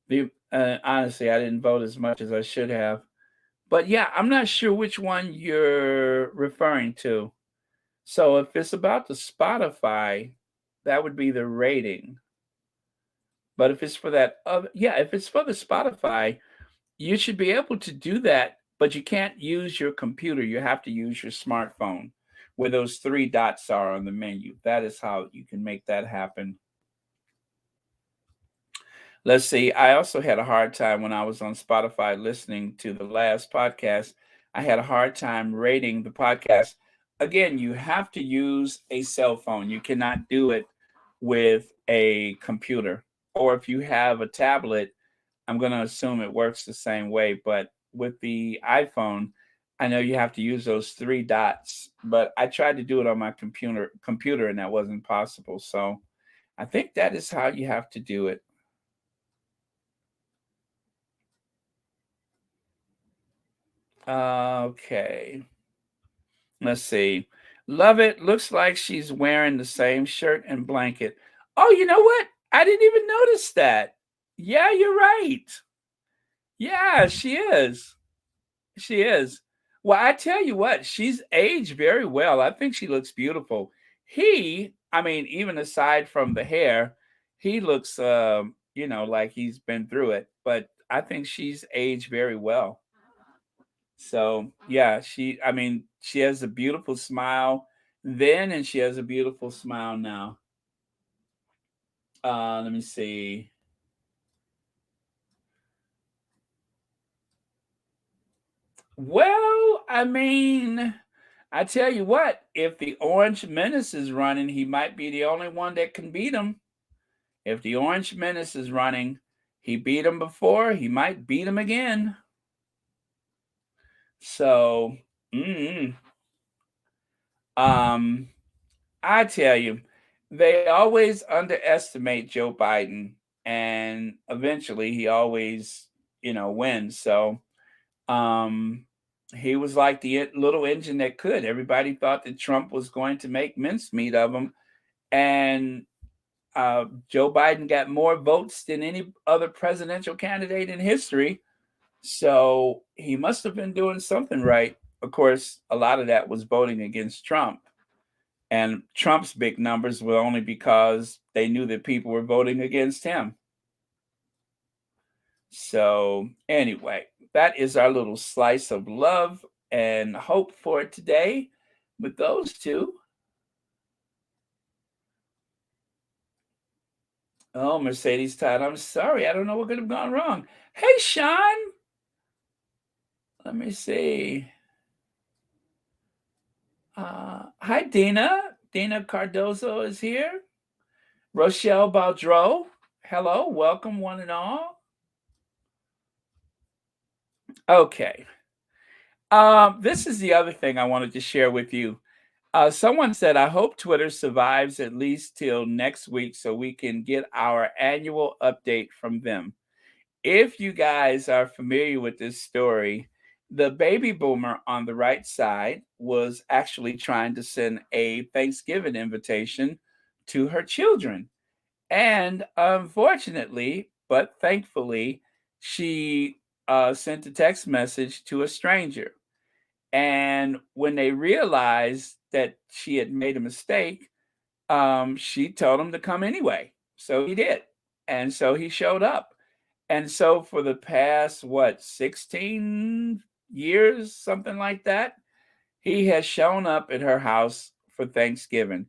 The honestly, I didn't vote as much as I should have. But yeah, I'm not sure which one you're referring to. So if it's about the Spotify, that would be the rating. But if it's for that other, yeah, if it's for the Spotify, you should be able to do that, but you can't use your computer. You have to use your smartphone where those three dots are on the menu. That is how you can make that happen. Let's see. I also had a hard time when I was on Spotify listening to the last podcast. I had a hard time rating the podcast. Again, you have to use a cell phone. You cannot do it with a computer. Or if you have a tablet, I'm going to assume it works the same way. But with the iPhone, I know you have to use those three dots. But I tried to do it on my computer, and that wasn't possible. So I think that is how you have to do it. Okay. Let's see. Love it. Looks like she's wearing the same shirt and blanket. Oh, you know what? I didn't even notice that. Yeah, you're right. Yeah, she is. She is. Well, I tell you what, she's aged very well. I think she looks beautiful. I mean, even aside from the hair, he looks, like he's been through it. But I think she's aged very well. So yeah, she has a beautiful smile then, and she has a beautiful smile now. Let me see. Well, I tell you what, if the Orange Menace is running, he might be the only one that can beat him. If the Orange Menace is running, he beat him before, he might beat him again. So, I tell you, they always underestimate Joe Biden, and eventually he always, wins. So, he was like the little engine that could. Everybody thought that Trump was going to make mincemeat of him, and Joe Biden got more votes than any other presidential candidate in history. So he must have been doing something right. Of course, a lot of that was voting against Trump. And Trump's big numbers were only because they knew that people were voting against him. So, anyway, that is our little slice of love and hope for today with those two. Oh, Mercedes Todd, I'm sorry. I don't know what could have gone wrong. Hey, Sean. Let me see. Hi, Dina. Dina Cardozo is here. Rochelle Baudreau. Hello. Welcome, one and all. Okay. This is the other thing I wanted to share with you. Someone said, I hope Twitter survives at least till next week so we can get our annual update from them. If you guys are familiar with this story, the baby boomer on the right side was actually trying to send a Thanksgiving invitation to her children. And unfortunately, but thankfully, she sent a text message to a stranger. And when they realized that she had made a mistake, she told him to come anyway. So he did. And so he showed up. And so for the past, 16 years, something like that, he has shown up at her house for Thanksgiving.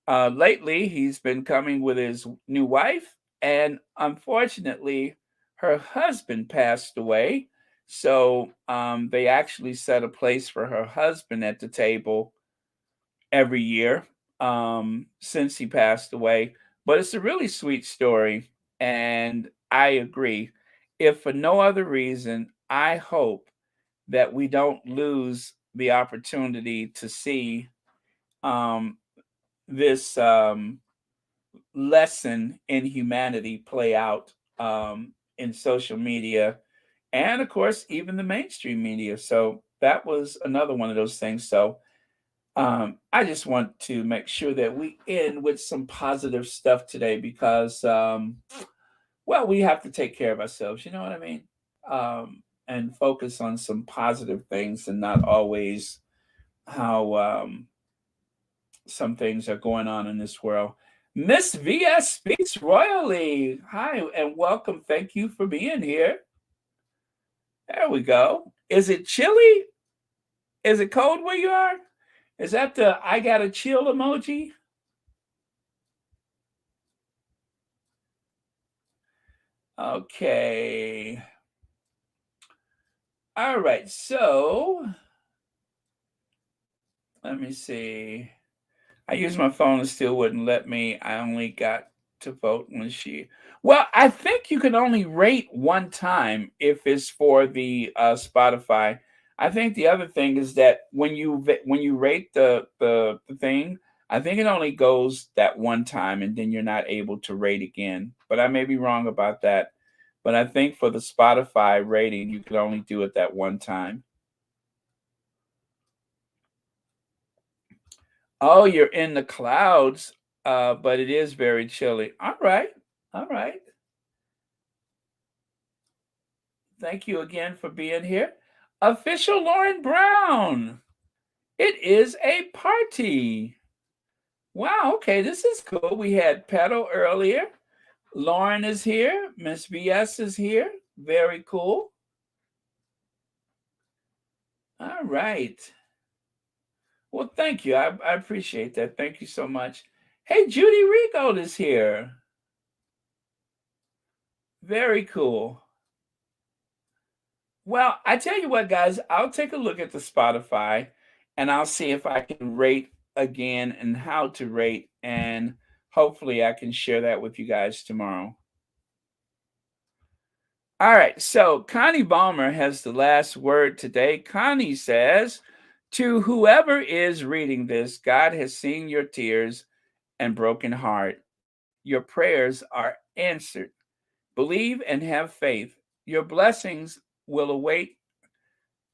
Lately, he's been coming with his new wife, and unfortunately, her husband passed away. So they actually set a place for her husband at the table every year since he passed away. But it's a really sweet story, and I agree. If for no other reason, I hope that we don't lose the opportunity to see this lesson in humanity play out in social media, and of course, even the mainstream media. So that was another one of those things. So I just want to make sure that we end with some positive stuff today because, well, we have to take care of ourselves. You know what I mean? And focus on some positive things and not always how some things are going on in this world. Miss VS speaks royally. Hi and welcome. Thank you for being here. There we go. Is it chilly? Is it cold where you are? Is that the I got a chill emoji? Okay. All right. So let me see. I used my phone and still wouldn't let me. I only got to vote when she. Well, I think you can only rate one time if it's for the Spotify. I think the other thing is that when you rate the thing, I think it only goes that one time, and then you're not able to rate again. But I may be wrong about that. But I think for the Spotify rating, you can only do it that one time. Oh, you're in the clouds, but it is very chilly. All right. All right. Thank you again for being here. Official Lauren Brown. It is a party. Wow. Okay. This is cool. We had Petal earlier. Lauren is here. Miss VS is here. Very cool. All right. Well, thank you. I appreciate that. Thank you so much. Hey, Judy Rigold is here. Very cool. Well, I tell you what, guys, I'll take a look at the Spotify and I'll see if I can rate again and how to rate. And hopefully I can share that with you guys tomorrow. All right. So Connie Balmer has the last word today. Connie says, to whoever is reading this, God has seen your tears and broken heart. Your prayers are answered. Believe and have faith. Your blessings will await.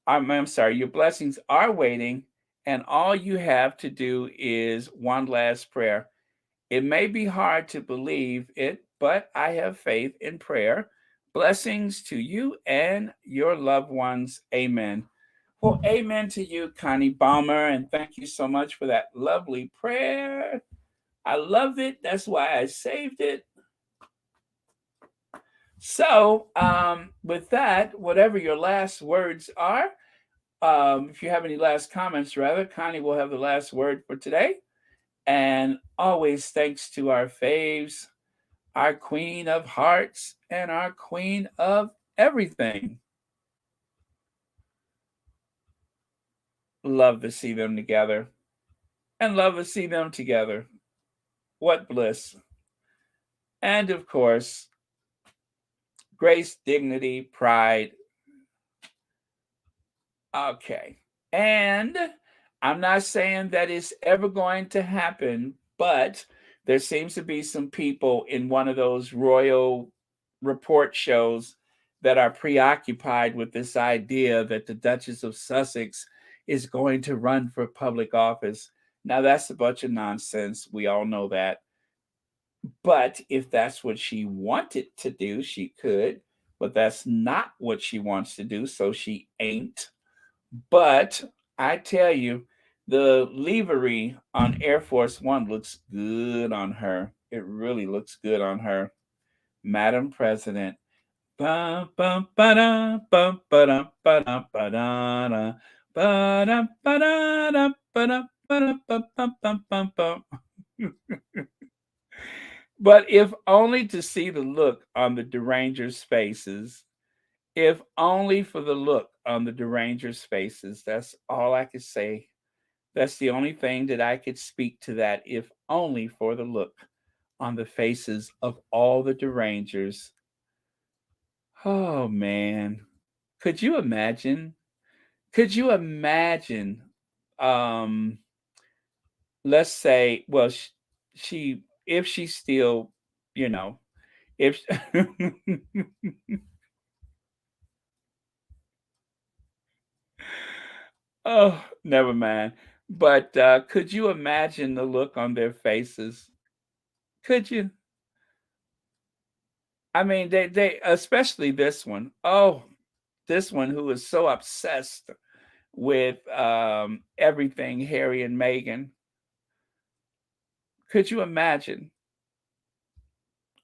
I'm sorry, your blessings are waiting, and all you have to do is one last prayer. It may be hard to believe it, but I have faith in prayer. Blessings to you and your loved ones. Amen. Well, amen to you, Connie Balmer, and thank you so much for that lovely prayer. I love it. That's why I saved it. So, with that, whatever your last words are, if you have any last comments, rather, Connie will have the last word for today. And always thanks to our faves, our queen of hearts, and our queen of everything. Love to see them together and love to see them together. What bliss. And of course, grace, dignity, pride. Okay. And I'm not saying that it's ever going to happen, but there seems to be some people in one of those royal report shows that are preoccupied with this idea that the Duchess of Sussex is going to run for public office. Now, that's a bunch of nonsense. We all know that. But if that's what she wanted to do, she could. But that's not what she wants to do, so she ain't. But I tell you, the livery on Air Force One looks good on her. It really looks good on her. Madam President. Bum, bum, ba-da, bum, ba-da, ba-da, ba-da, ba-da, ba-da, ba-da, ba-da, bum, bum, bum, bum, bum. But if only to see the look on the derangers' faces. If only for the look on the derangers' faces. That's all I could say. That's the only thing that I could speak to that, if only for the look on the faces of all the derangers. Oh, man. Could you imagine? Could you imagine? Let's say, well, she if she's still, if oh, never mind. But could you imagine the look on their faces? Could you? I mean, they especially this one. Oh, this one who is so obsessed with everything Harry and Meghan. Could you imagine?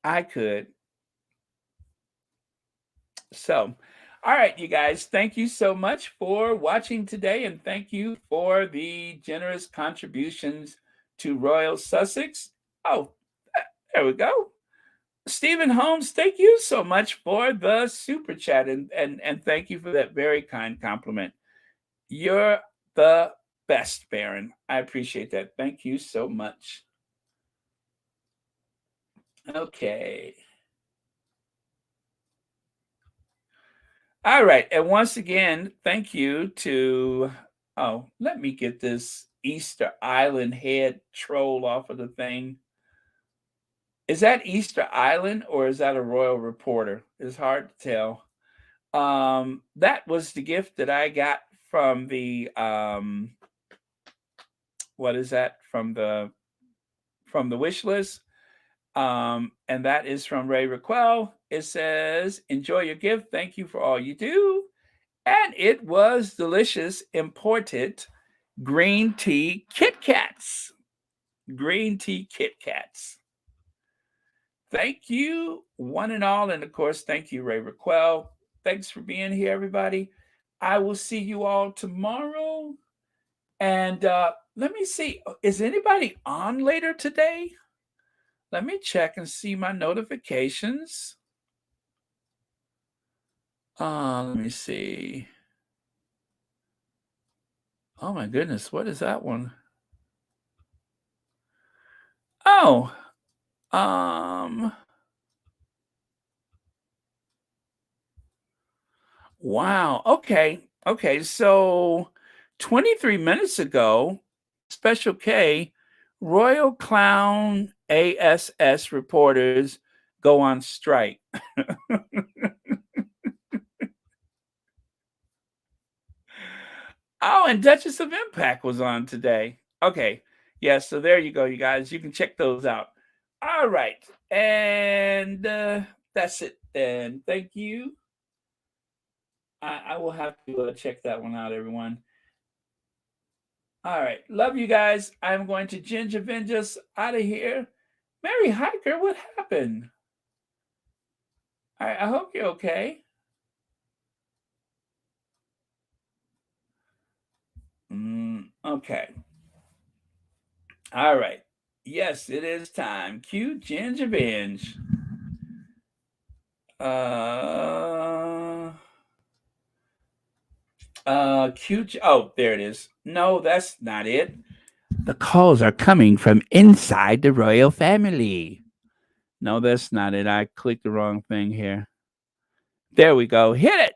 I could. So, all right, you guys, thank you so much for watching today, and thank you for the generous contributions to Royal Sussex. Oh, there we go. Stephen Holmes, thank you so much for the super chat, and thank you for that very kind compliment. You're the best, Baron. I appreciate that. Thank you so much. Okay. All right. And once again, thank you to, let me get this Easter Island head troll off of the thing. Is that Easter Island or is that a royal reporter? It's hard to tell. That was the gift that I got from the, what is that? From the wish list. And that is from Ray Raquel. It says, enjoy your gift. Thank you for all you do. And it was delicious imported green tea KitKats. Green tea KitKats. Thank you, one and all. And of course, thank you, Ray Raquel. Thanks for being here, everybody. I will see you all tomorrow. And let me see. Is anybody on later today? Let me check and see my notifications. Let me see. Oh my goodness, what is that one? Oh, wow. Okay. So 23 minutes ago, Special K, Royal Clown ASS reporters go on strike. Oh, and Duchess of Impact was on today. Okay. Yeah, so there you go, you guys. You can check those out. All right. And that's it then. Thank you. I will have to check that one out, everyone. All right. Love you guys. I'm going to Ginger Vengeance out of here. Mary Hiker, what happened? All right. I hope you're okay. Okay. All right. Yes, it is time. Cue Ginger Binge. Oh, there it is. No, that's not it. The calls are coming from inside the royal family. No, that's not it. I clicked the wrong thing here. There we go. Hit it.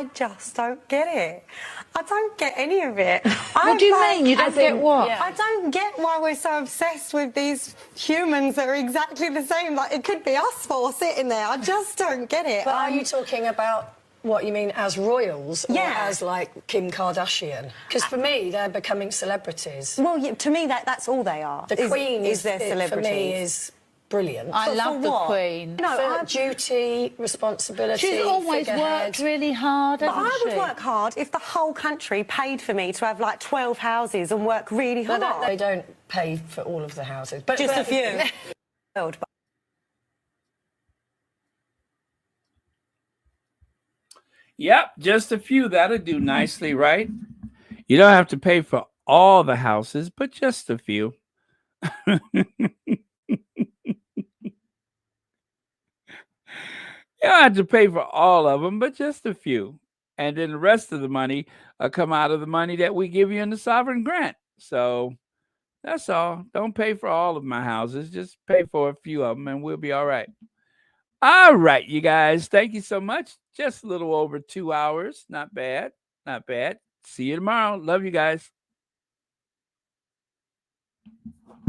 I just don't get it. I don't get any of it.
What do you mean? You don't get what?
I don't get why we're so obsessed with these humans that are exactly the same. Like, it could be us four sitting there. I just don't get it.
But are you talking about what you mean as royals or as, like, Kim Kardashian? Because for me, they're becoming celebrities.
Well, to me, that's all they are.
The Queen
is their celebrity.
For me, is brilliant.
I love the Queen.
No, for duty, responsibility.
She's always worked really hard, hasn't
I would
she?
work hard if the whole country paid for me to have like 12 houses and work really hard.
But they don't pay for all of the houses. But
just a few.
Yep, just a few. That'll do nicely, right? You don't have to pay for all the houses, but just a few. You don't have to pay for all of them, but just a few. And then the rest of the money will come out of the money that we give you in the sovereign grant. So that's all. Don't pay for all of my houses. Just pay for a few of them and we'll be all right. All right, you guys. Thank you so much. Just a little over 2 hours. Not bad. Not bad. See you tomorrow. Love you guys.